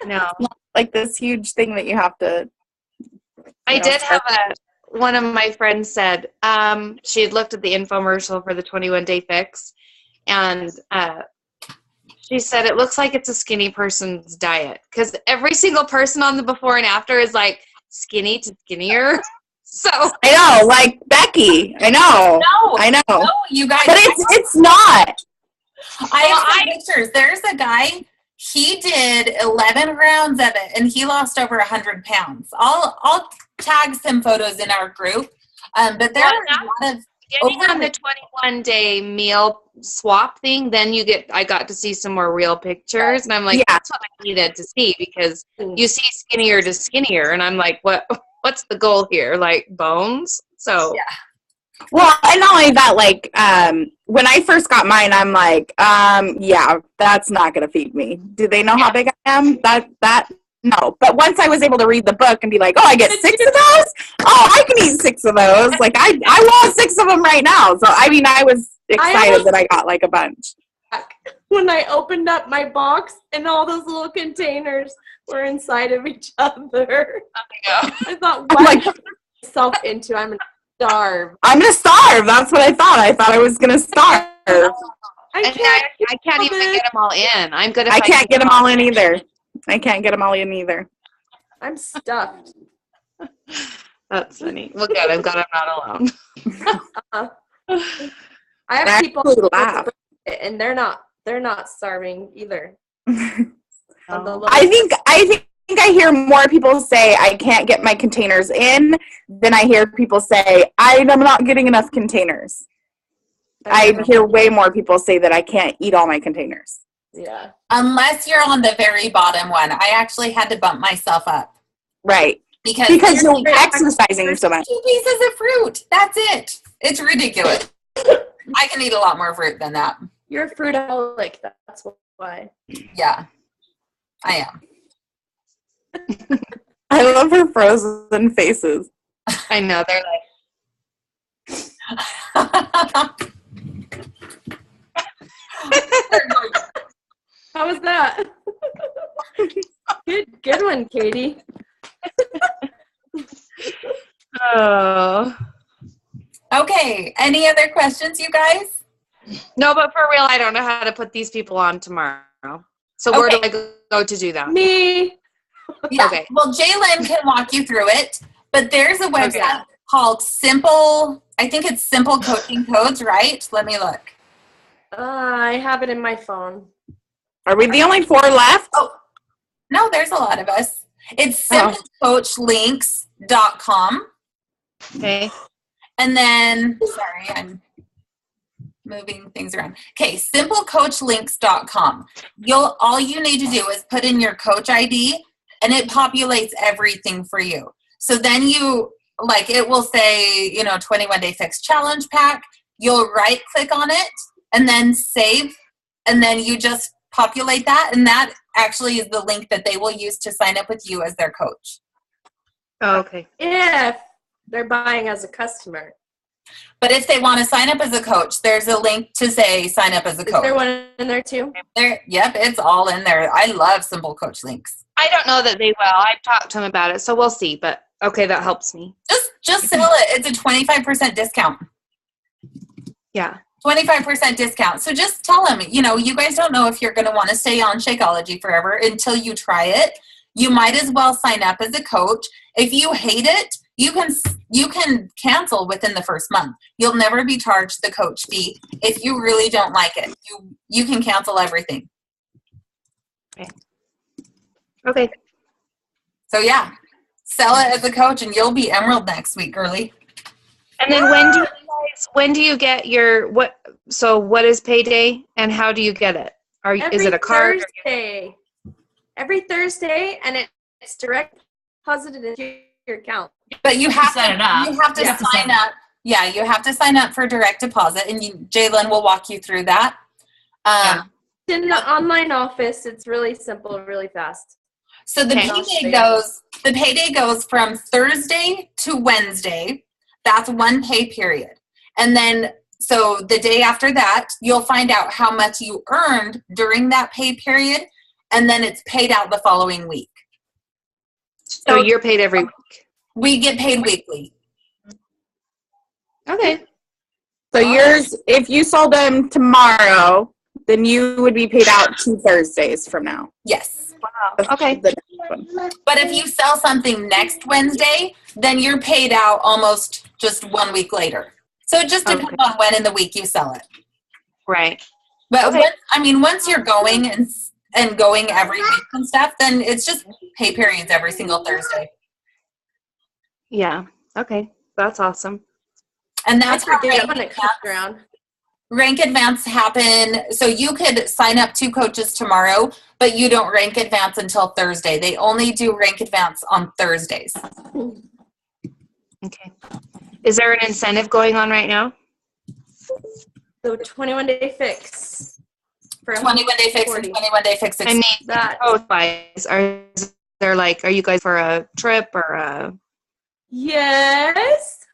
no, like this huge thing that you have to. I did have one of my friends said she had looked at the infomercial for the 21-day fix, and she said it looks like it's a skinny person's diet because every single person on the before and after is like skinny to skinnier. So I know, like Becky. I know. No, you guys. But it's not. I have pictures. There's a guy. He did 11 rounds of it, and he lost over 100 pounds. I'll tag some photos in our group. But there are a lot of getting on the 21-day meal swap thing. Then I got to see some more real pictures, and I'm like, that's what I needed to see because you see skinnier to skinnier, and I'm like, what's the goal here? Like bones? So yeah. Well, and not only that, like, when I first got mine, I'm like, yeah, that's not going to feed me. Do they know how big I am? No. But once I was able to read the book and be like, oh, I get 6 of those? Oh, I can eat 6 of those. Like, I want 6 of them right now. So, I mean, I was excited that I got, like, a bunch. When I opened up my box and all those little containers were inside of each other. I thought, what am I putting myself into? I'm going to starve. I'm going to starve. That's what I thought. I thought I was going to starve. I can't even get them all in. I'm good. I can't get them all in either. I can't get them all in either. I'm stuffed. That's funny. Well, good. I'm glad I'm not alone. I have people who laugh, and they're not starving either. I think I hear more people say I can't get my containers in than I hear people say I'm not getting enough containers. I hear way more people say that I can't eat all my containers. Yeah. Unless you're on the very bottom one. I actually had to bump myself up. Right. Because you're exercising so much. 2 pieces of fruit. That's it. It's ridiculous. I can eat a lot more fruit than that. You're a fruitaholic. That's why. Yeah. I am. I love her frozen faces. I know. They're like... How was that? Good one, Katie. Oh. Okay. Any other questions, you guys? No, but for real, I don't know how to put these people on tomorrow. So where do I go to do that? Me. Yeah. Okay. Well, Jalen can walk you through it, but there's a website called Simple. I think it's Simple Coaching Codes, right? Let me look. I have it in my phone. Are we the only 4 left? Oh, no, there's a lot of us. It's simplecoachlinks.com. Okay. And then, sorry, I'm moving things around. Okay, simplecoachlinks.com. All you need to do is put in your coach ID, and it populates everything for you. So then it will say, 21-day fix challenge pack. You'll right click on it and then save, and then you just populate that, and that actually is the link that they will use to sign up with you as their coach. Oh, okay. If they're buying as a customer. But if they want to sign up as a coach, there's a link to say sign up as a Is coach. there one in there too? Yep, it's all in there. I love Simple Coach links. I don't know that they will. I've talked to them about it, so we'll see. But okay, that helps me. Just sell it. It's a 25% discount. Yeah. 25% discount. So just tell them, you guys don't know if you're going to want to stay on Shakeology forever until you try it. You might as well sign up as a coach. If you hate it, you can cancel within the first month. You'll never be charged the coach fee. If you really don't like it, you can cancel everything. Okay. So yeah, sell it as a coach and you'll be Emerald next week, girly. And then when do you get your what? So what is payday and how do you get it? Is it a card? Thursday. Every Thursday, and it's direct deposited into your account. But you have set it up. You have to sign up. Yeah, you have to sign up for direct deposit, and Jalen will walk you through that. In the online office, it's really simple, really fast. So the payday goes from Thursday to Wednesday. That's one pay period. And then, so the day after that, you'll find out how much you earned during that pay period, and then it's paid out the following week. So you're paid every week? We get paid weekly. Okay. So yours, if you sold them tomorrow, then you would be paid out 2 Thursdays from now. Yes. Wow. Okay. But if you sell something next Wednesday, then you're paid out almost just 1 week later. So it just depends on when in the week you sell it. Right. But once you're going and going every week and stuff, then it's just pay periods every single Thursday. Yeah. Okay. That's awesome. And that's how when it comes around. Rank Advance happen. So you could sign up 2 coaches tomorrow, but you don't rank advance until Thursday. They only do rank advance on Thursdays. Okay. Is there an incentive going on right now? So 21-day fix. For 21-day fix and 21-day fix. I mean, that. Coach-wise, are you guys for a trip or a? Yes.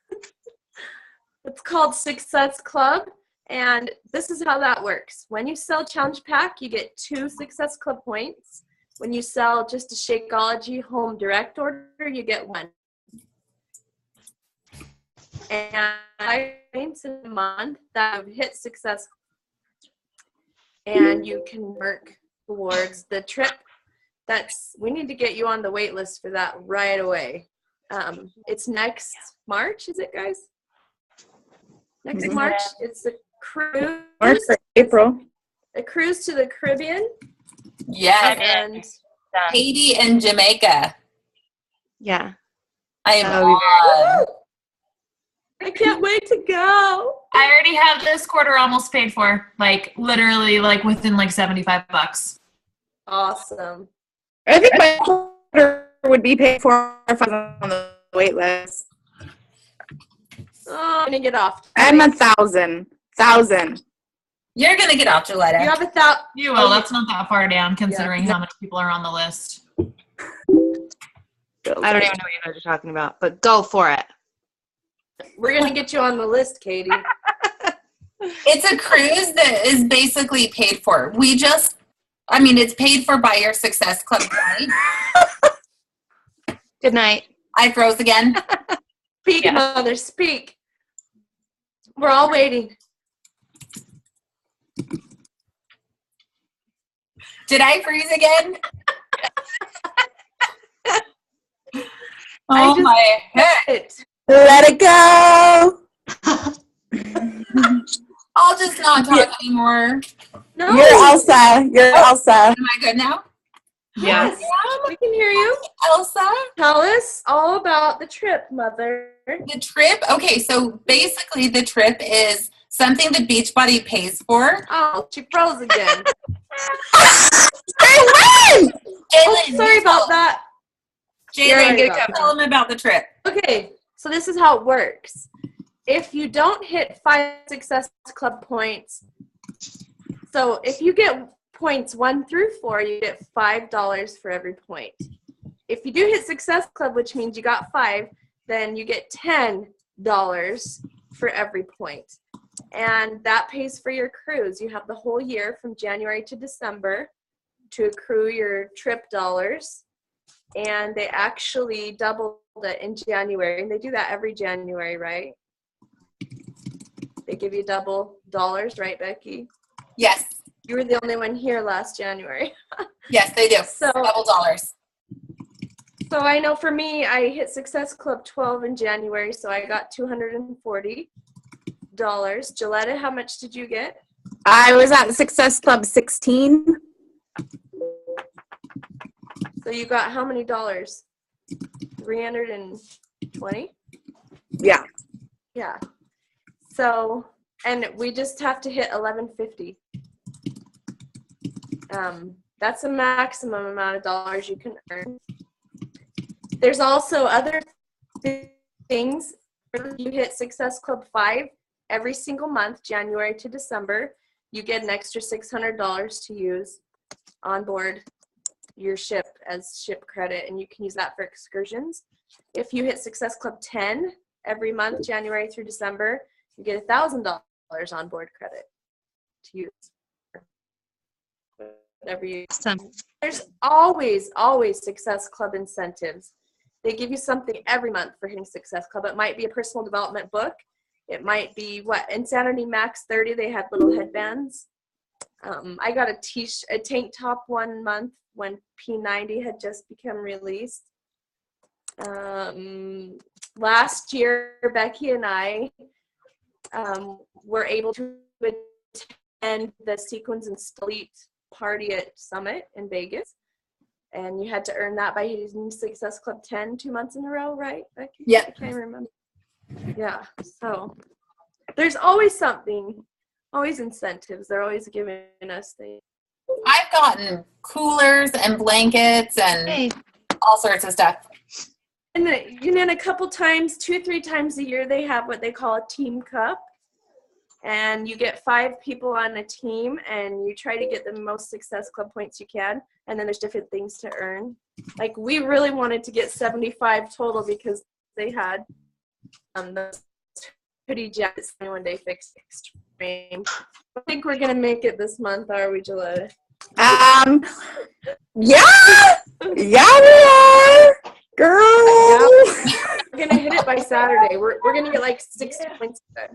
It's called Success Club. And this is how that works. When you sell Challenge Pack, you get 2 Success Club points. When you sell just a Shakeology home direct order, you get 1. And 5 points in a month that have hit success. And you can work towards the trip. We need to get you on the wait list for that right away. It's next March, is it, guys? Next March, it's a cruise. March or April. A cruise to the Caribbean. Yes. And Haiti and Jamaica. Yeah. I am I can't wait to go. I already have this quarter almost paid for. Literally, within $75. Awesome. I think my quarter would be paid for if I was on the wait list. Oh, I'm gonna get off. I'm 1,000. You're going to get off, Gilletta. You have 1,000. You will. That's not that far down, considering how many people are on the list. I don't even know what you guys are talking about, but go for it. We're gonna get you on the list, Katie. It's a cruise that is basically paid for. It's paid for by your Success Club tonight. Good night. I froze again. Speak, Mother, speak. We're all waiting. Did I freeze again? I just my head. Let it go. I'll just not talk anymore. No. You're Elsa. Am I good now? Yes. We can hear you. Elsa? Tell us all about the trip, Mother. The trip? Okay, so basically the trip is something that Beachbody pays for. Oh, she froze again. Sorry about that. Jalen, tell them about the trip. Okay, so this is how it works. If you don't hit 5 Success Club points, so if you get points 1 through 4, you get $5 for every point. If you do hit Success Club, which means you got 5, then you get $10 for every point. And that pays for your cruise. You have the whole year from January to December to accrue your trip dollars. And they actually doubled it in January. And they do that every January, right? They give you double dollars, right, Becky? Yes. You were the only one here last January. Yes, they do. So, double dollars. So I know for me, I hit Success Club 12 in January, so I got $240. Gilletta, how much did you get? I was at Success Club 16. So you got how many dollars? 320? Yeah. Yeah. So, and we just have to hit 1150. That's the maximum amount of dollars you can earn. There's also other things. You hit Success Club 5 every single month, January to December. You get an extra $600 to use on board your ship as ship credit, and you can use that for excursions. If you hit Success Club 10 every month, January through December, you get $1,000 on board credit to use. Whatever you. Awesome. There's always Success Club incentives. They give you something every month for hitting Success Club. It might be a personal development book. It might be Insanity Max 30. They had little headbands. I got a tank top one month when P90 had just become released. Last year, Becky and I were able to attend the Sequins and Elite party at Summit in Vegas. And you had to earn that by using Success Club 10 2 months in a row, right, Becky? Yeah. I can't remember. Yeah, so there's always something, always incentives. They're always giving us things. I've gotten coolers and blankets and all sorts of stuff. And then a couple times, 2-3 times a year, they have what they call a team cup. And you get 5 people on a team, and you try to get the most Success Club points you can. And then there's different things to earn. Like, we really wanted to get 75 total because they had those hoodie jackets when they fixed Extreme. I think we're going to make it this month, are we, Gillette? Yeah! Yeah, we are! Girl! We're going to hit it by Saturday. We're going to get like 60 points today.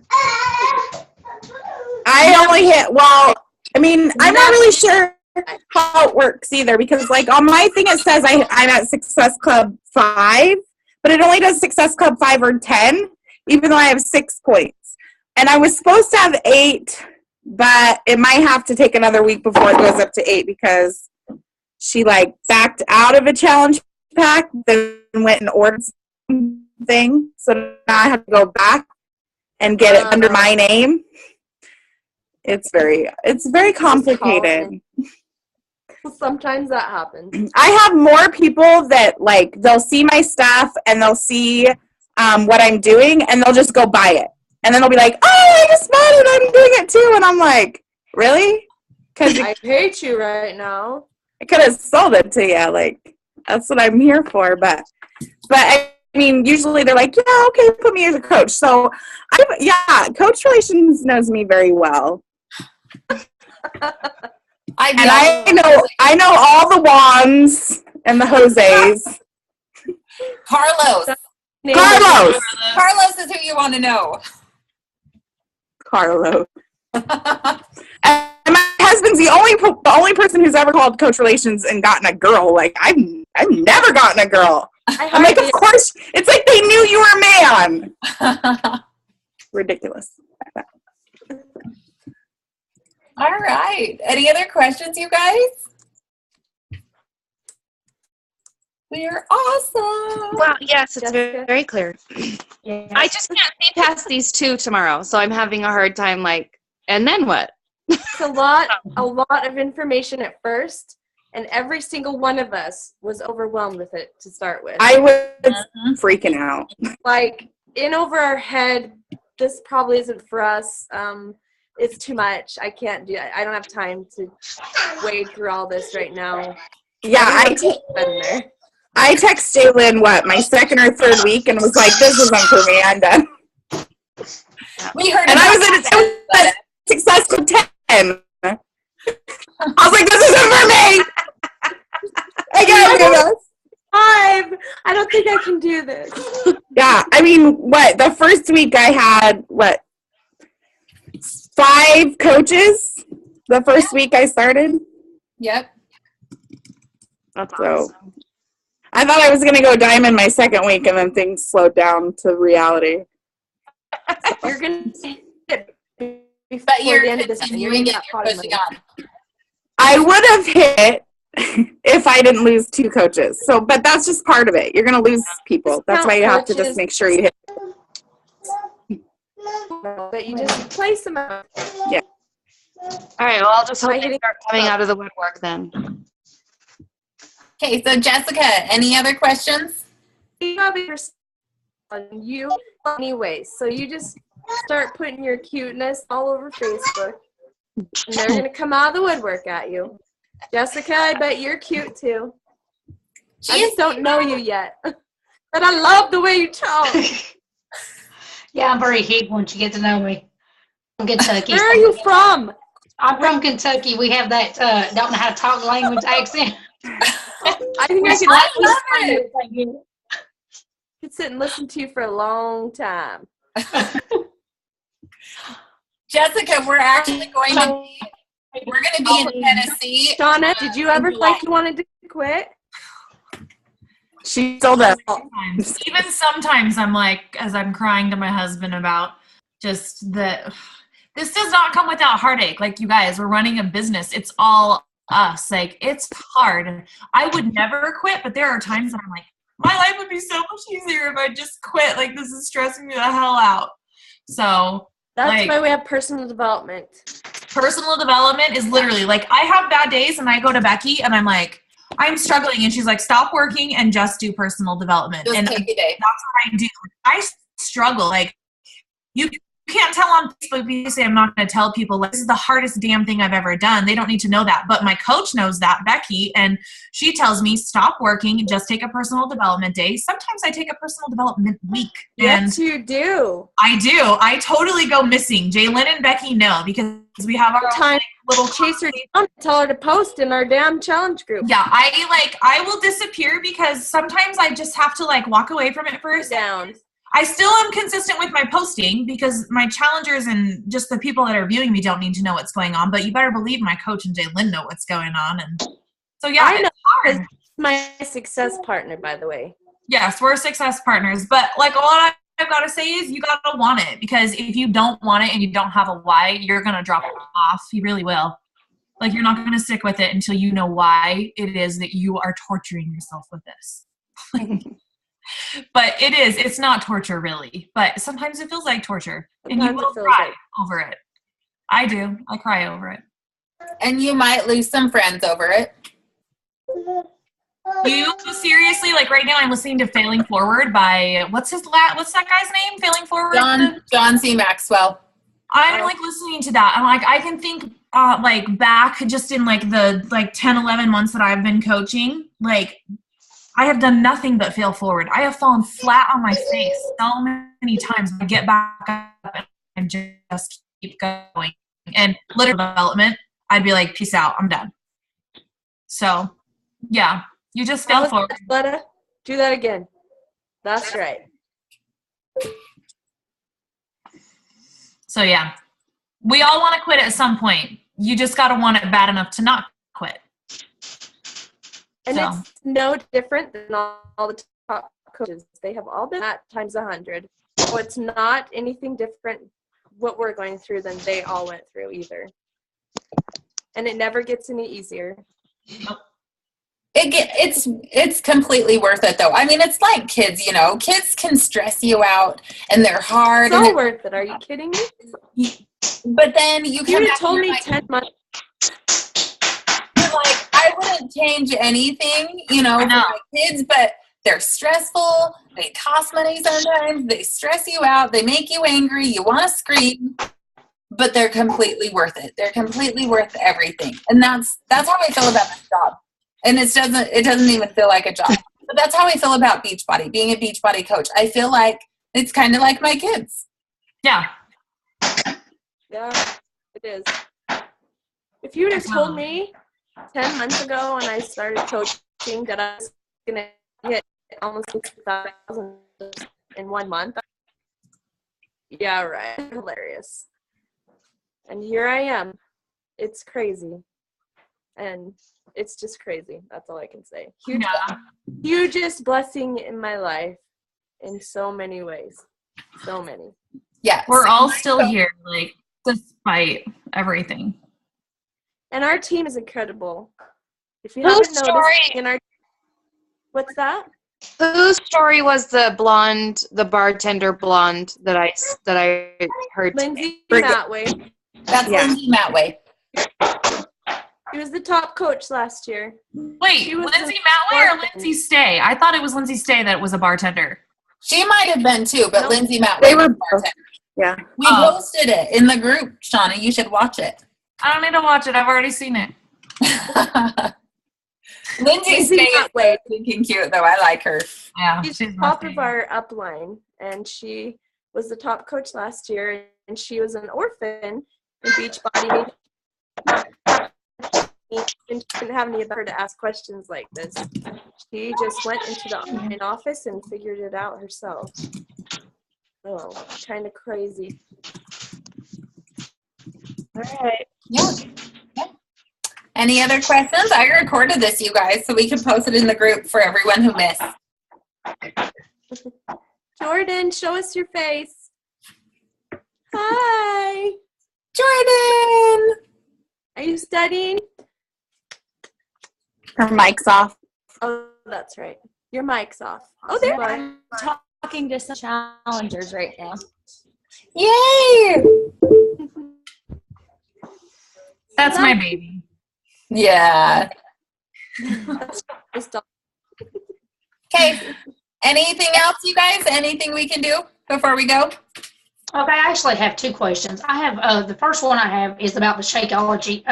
I only hit, I'm not really sure how it works either, because like on my thing it says I'm at Success Club 5, but it only does Success Club 5 or 10, even though I have 6 points. And I was supposed to have 8, but it might have to take another week before it goes up to 8 because she like backed out of a challenge pack, then went and ordered something. So now I have to go back and get it under my name. It's very complicated. Sometimes that happens. I have more people that like they'll see my stuff and they'll see what I'm doing and they'll just go buy it. And then they'll be like, "Oh, I just bought it. I'm doing it too." And I'm like, "Really?" Because I hate you right now. I could have sold it to you. Like that's what I'm here for. But I mean, usually they're like, "Yeah, okay, put me as a coach." So Coach Relations knows me very well. I know all the Juans and the Jose's. Carlos is who you want to know. Carlos. And my husband's the only person who's ever called Coach Relations and gotten a girl. Like I've never gotten a girl. I'm like, of course. It's like they knew you were a man. Ridiculous. All right. Any other questions, you guys? We are awesome. Well, yes, it's very clear. Yeah. I just can't see past these 2 tomorrow, so I'm having a hard time. Like, and then what? It's a lot of information at first, and every single one of us was overwhelmed with it to start with. I was freaking out. Like in over our head, this probably isn't for us. It's too much. I can't do it. I don't have time to wade through all this right now. Yeah, I text Jalen, my second or third week, and was like, "This isn't for me. I'm done." We heard And I about was that. at successful 10. I was like, this isn't for me. I gotta do this. 5. I don't think I can do this. Yeah, I mean, the first week I had, 5 coaches the first week I started. Yep. That's So awesome. I thought I was going to go diamond my second week, and then things slowed down to reality. You're going to hit before But you're the end of this. continuing it. You're pushing on. I would have hit if I didn't lose 2 coaches. So, but that's just part of it. You're going to lose people. That's why you have to just make sure you hit. But you just place them out. Yeah. All right, well, I'll just hope they start coming out of the woodwork then. Okay, so Jessica, any other questions? You have your on you anyways. So you just start putting your cuteness all over Facebook. And they're going to come out of the woodwork at you. Jessica, I bet you're cute too. I just don't know you yet. But I love the way you talk. Yeah, I'm very hip once you get to know me. From Kentucky. Where are you from? I'm from Kentucky. We have that don't know how to talk language accent. I think I could sit and listen to you for a long time. Jessica, we're actually going to be in Tennessee. Shauna, did you ever think you wanted to quit? She still does. Even sometimes I'm like, as I'm crying to my husband about just this does not come without heartache. Like, you guys, we're running a business. It's all us. Like, it's hard. I would never quit, but there are times that I'm like, my life would be so much easier if I just quit. Like, this is stressing me the hell out. So That's why we have personal development. Personal development is literally like, I have bad days and I go to Becky and I'm like, I'm struggling, and she's like, stop working and just do personal development. Just and take a day. that's what I do. I struggle. Like, you can't tell on Facebook, you say I'm not going to tell people, like, this is the hardest damn thing I've ever done. They don't need to know that. But my coach knows that, Becky, and she tells me, stop working, just take a personal development day. Sometimes I take a personal development week. Yes, you do. I do. I totally go missing. Jaylyn and Becky know, because we have our Time little chase her down, tell her to post in our damn challenge group. Yeah, I will disappear because sometimes I just have to walk away from it for a second. I still am consistent with my posting because my challengers and just the people that are viewing me don't need to know what's going on, but you better believe my coach and Jaylyn know what's going on. And so, yeah, I know. it's hard. My success partner, by the way. Yes, we're success partners, but all I've got to say is you got to want it, because if you don't want it and you don't have a why, you're going to drop it off. You really will. Like, you're not going to stick with it until you know why it is that you are torturing yourself with this. But it's not torture, really. But sometimes it feels like torture. And you will cry over it. I do. I cry over it. And you might lose some friends over it. You seriously, right now I'm listening to Failing Forward by, what's that guy's name? Failing Forward? John C. Maxwell. I'm listening to that. I'm I can think back just in the 10, 11 months that I've been coaching, I have done nothing but fail forward. I have fallen flat on my face so many times. I get back up and just keep going. And literal development, I'd be like, peace out, I'm done. So, yeah, you just fail forward. Letta, do that again. That's right. So, yeah, we all want to quit at some point. You just got to want it bad enough to not quit. And it's no different than all the top coaches. They have all been at times 100. So it's not anything different what we're going through than they all went through either. And it never gets any easier. Nope. It's completely worth it, though. I mean, it's like kids, Kids can stress you out, and they're hard. So worth it. Are you kidding me? But then you come back told and me you're 10 months. I wouldn't change anything, for my kids, but they're stressful. They cost money sometimes. They stress you out. They make you angry. You want to scream, but they're completely worth it. They're completely worth everything. And that's how I feel about this job. And it doesn't even feel like a job. But that's how I feel about Beachbody, being a Beachbody coach. I feel like it's kind of like my kids. Yeah. Yeah, it is. If you would have told me 10 months ago when I started coaching that I was going to hit almost 6,000 in 1 month, yeah, right. Hilarious. And here I am. It's crazy. And it's just crazy. That's all I can say. Hugest blessing in my life in so many ways. So many. Yeah. We're all still here, like, despite everything. And our team is incredible. If you Whose haven't noticed, what's that? Whose story was the bartender blonde that I heard? Lindsay Matway. That's Lindsay Matway. She was the top coach last year. Wait, Lindsay Matway or Lindsay Stay? I thought it was Lindsay Stay that was a bartender. She might have been too, but Lindsay Matway. They were both. Yeah. We posted it in the group, Shauna. You should watch it. I don't need to watch it. I've already seen it. Lindsay Stay is freaking cute, though. I like her. Yeah, she's top of our upline, and she was the top coach last year, and she was an orphan in Beachbody. And didn't have any of her to ask questions like this. She just went into the office and figured it out herself. Oh, kind of crazy. All right. Yeah. Any other questions? I recorded this, you guys, so we can post it in the group for everyone who missed. Jordan, show us your face. Hi. Jordan. Are you studying? Her mic's off. Oh, that's right. Your mic's off. Oh, there you are. Talking to some challengers right now. Yay! That's my baby. Yeah. Okay. Anything else, you guys? Anything we can do before we go? Okay, I actually have two questions. I have the first one I have is about the Shakeology.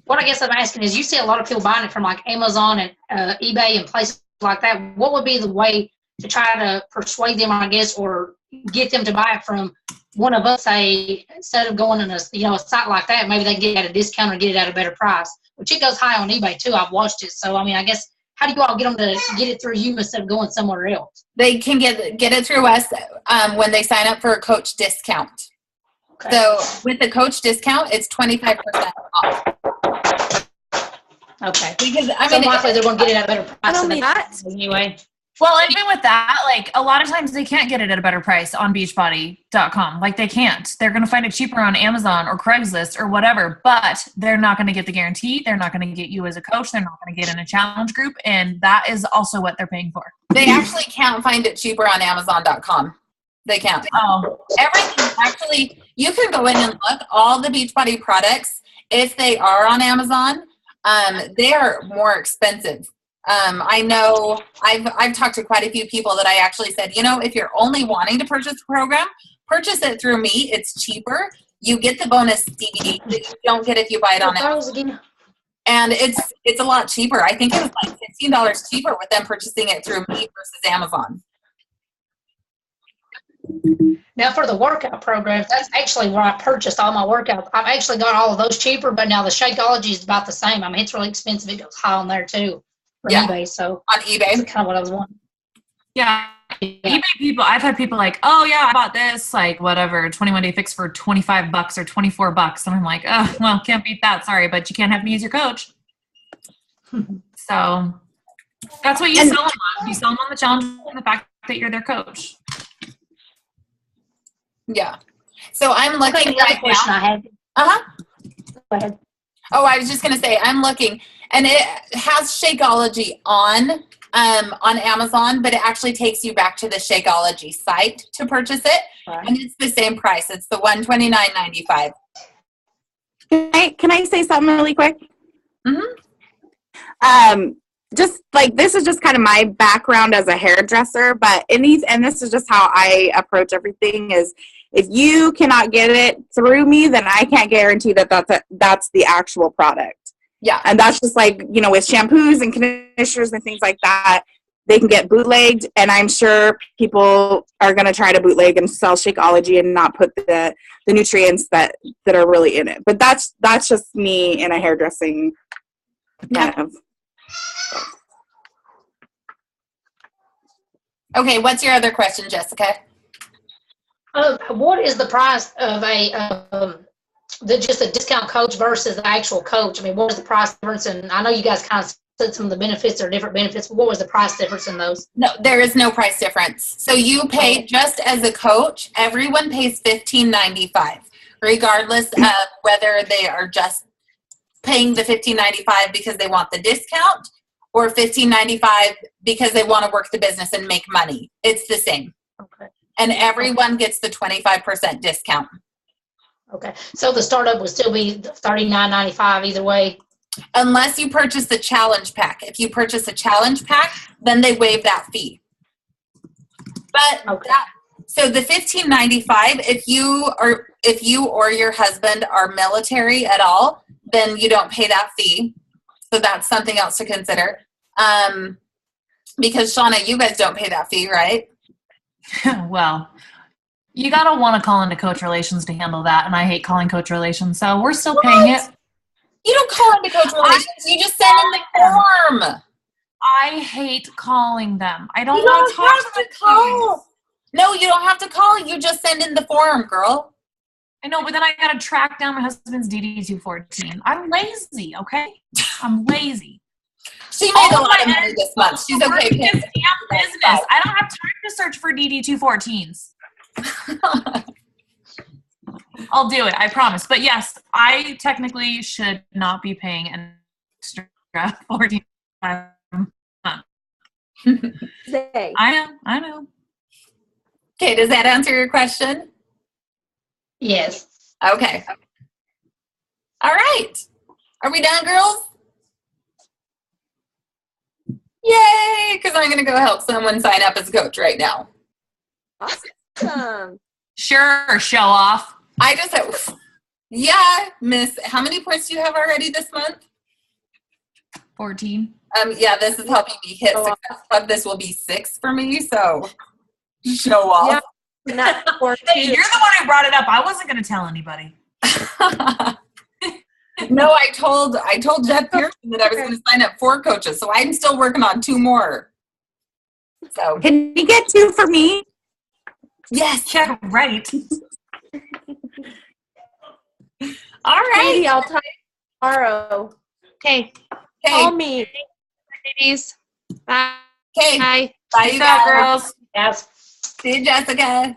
What I guess I'm asking is, you see a lot of people buying it from like Amazon and eBay and places like that. What would be the way to try to persuade them, I guess, or get them to buy it from one of us? Say, instead of going on a site like that, maybe they can get it at a discount or get it at a better price. Which it goes high on eBay too. I've watched it. So I mean, I guess, how do you all get them to get it through you instead of going somewhere else? They can get it through us when they sign up for a coach discount. Okay. So with the coach discount, it's 25% off. Okay. Because likely they're going to get it at a better price than that anyway. Well, and even with that, like, a lot of times they can't get it at a better price on Beachbody.com. Like, they can't. They're going to find it cheaper on Amazon or Craigslist or whatever, but they're not going to get the guarantee. They're not going to get you as a coach. They're not going to get in a challenge group, and that is also what they're paying for. They actually can't find it cheaper on Amazon.com. They can't. Oh. Everything, actually, you can go in and look. All the Beachbody products, if they are on Amazon, they are more expensive. I know I've talked to quite a few people that I actually said, if you're only wanting to purchase the program, purchase it through me. It's cheaper. You get the bonus DVD that you don't get if you buy it on Amazon. And it's a lot cheaper. I think it was like $15 cheaper with them purchasing it through me versus Amazon. Now for the workout programs, that's actually where I purchased all my workouts. I've actually got all of those cheaper, but now the Shakeology is about the same. I mean, it's really expensive. It goes high on there too. eBay, so on eBay, that's kind of what I was wanting. Yeah. eBay people, I've had people like, oh yeah, I bought this, like, whatever, 21-day fix for $25 or $24, and I'm like, oh, well, can't beat that, sorry, but you can't have me as your coach. So that's what you sell them on. You sell them on the challenge and the fact that you're their coach. Yeah. So I'm looking right now. I had. Go ahead. Oh, I was just gonna say, I'm looking, and it has Shakeology on Amazon, but it actually takes you back to the Shakeology site to purchase it, and it's the same price. It's the $129.95. Can I say something really quick? Mm-hmm. Just like, this is just kind of my background as a hairdresser, but and this is just how I approach everything is, if you cannot get it through me, then I can't guarantee that that's the actual product. Yeah. And that's just like, with shampoos and conditioners and things like that, they can get bootlegged, and I'm sure people are going to try to bootleg and sell Shakeology and not put the nutrients that are really in it. But that's just me in a hairdressing kind of. Okay, what's your other question, Jessica? What is the price of just a discount coach versus the actual coach? I mean, what is the price difference? And I know you guys kind of said some of the benefits are different benefits, but what was the price difference in those? No, there is no price difference. So you pay just as a coach, everyone pays $15.95, regardless of whether they are just paying the $15.95 because they want the discount or $15.95 because they want to work the business and make money. It's the same. Okay. And everyone gets the 25% discount. Okay. So the startup would still be $39.95 either way? Unless you purchase the challenge pack. If you purchase a challenge pack, then they waive that fee. But so the $15.95, if you or your husband are military at all, then you don't pay that fee. So that's something else to consider. Because Shauna, you guys don't pay that fee, right? Well, you gotta want to call into Coach Relations to handle that, and I hate calling Coach Relations, so we're still paying it. You don't call into Coach Relations. You just send in the form. I hate calling them. I don't want to talk to them. No, you don't have to call. You just send in the form, girl. I know, but then I gotta track down my husband's DD-214. I'm lazy, okay? I'm lazy. She made a lot of money this month. She's okay. This damn business. I don't have time to search for DD-214s. I'll do it, I promise. But yes, I technically should not be paying an extra $14 a month. I know. Okay, does that answer your question? Yes. Okay. All right. Are we done, girls? Yay! Because I'm going to go help someone sign up as a coach right now. Awesome. Sure, show off. I just have, yeah, Miss, how many points do you have already this month? 14. Yeah, this is helping me hit Success Club. This will be 6 for me, so show off. Yeah, not 14. Hey, you're the one who brought it up. I wasn't going to tell anybody. No, I told Jeff Pearson that I was going to sign up 4 coaches, so I'm still working on 2 more. So Can you get 2 for me? yes, Yeah, right. all right. Katie, I'll tell you tomorrow. Okay. Call me. Ladies. Bye. Okay. Bye. Bye, you guys. Girls. Yes. See you, Jessica.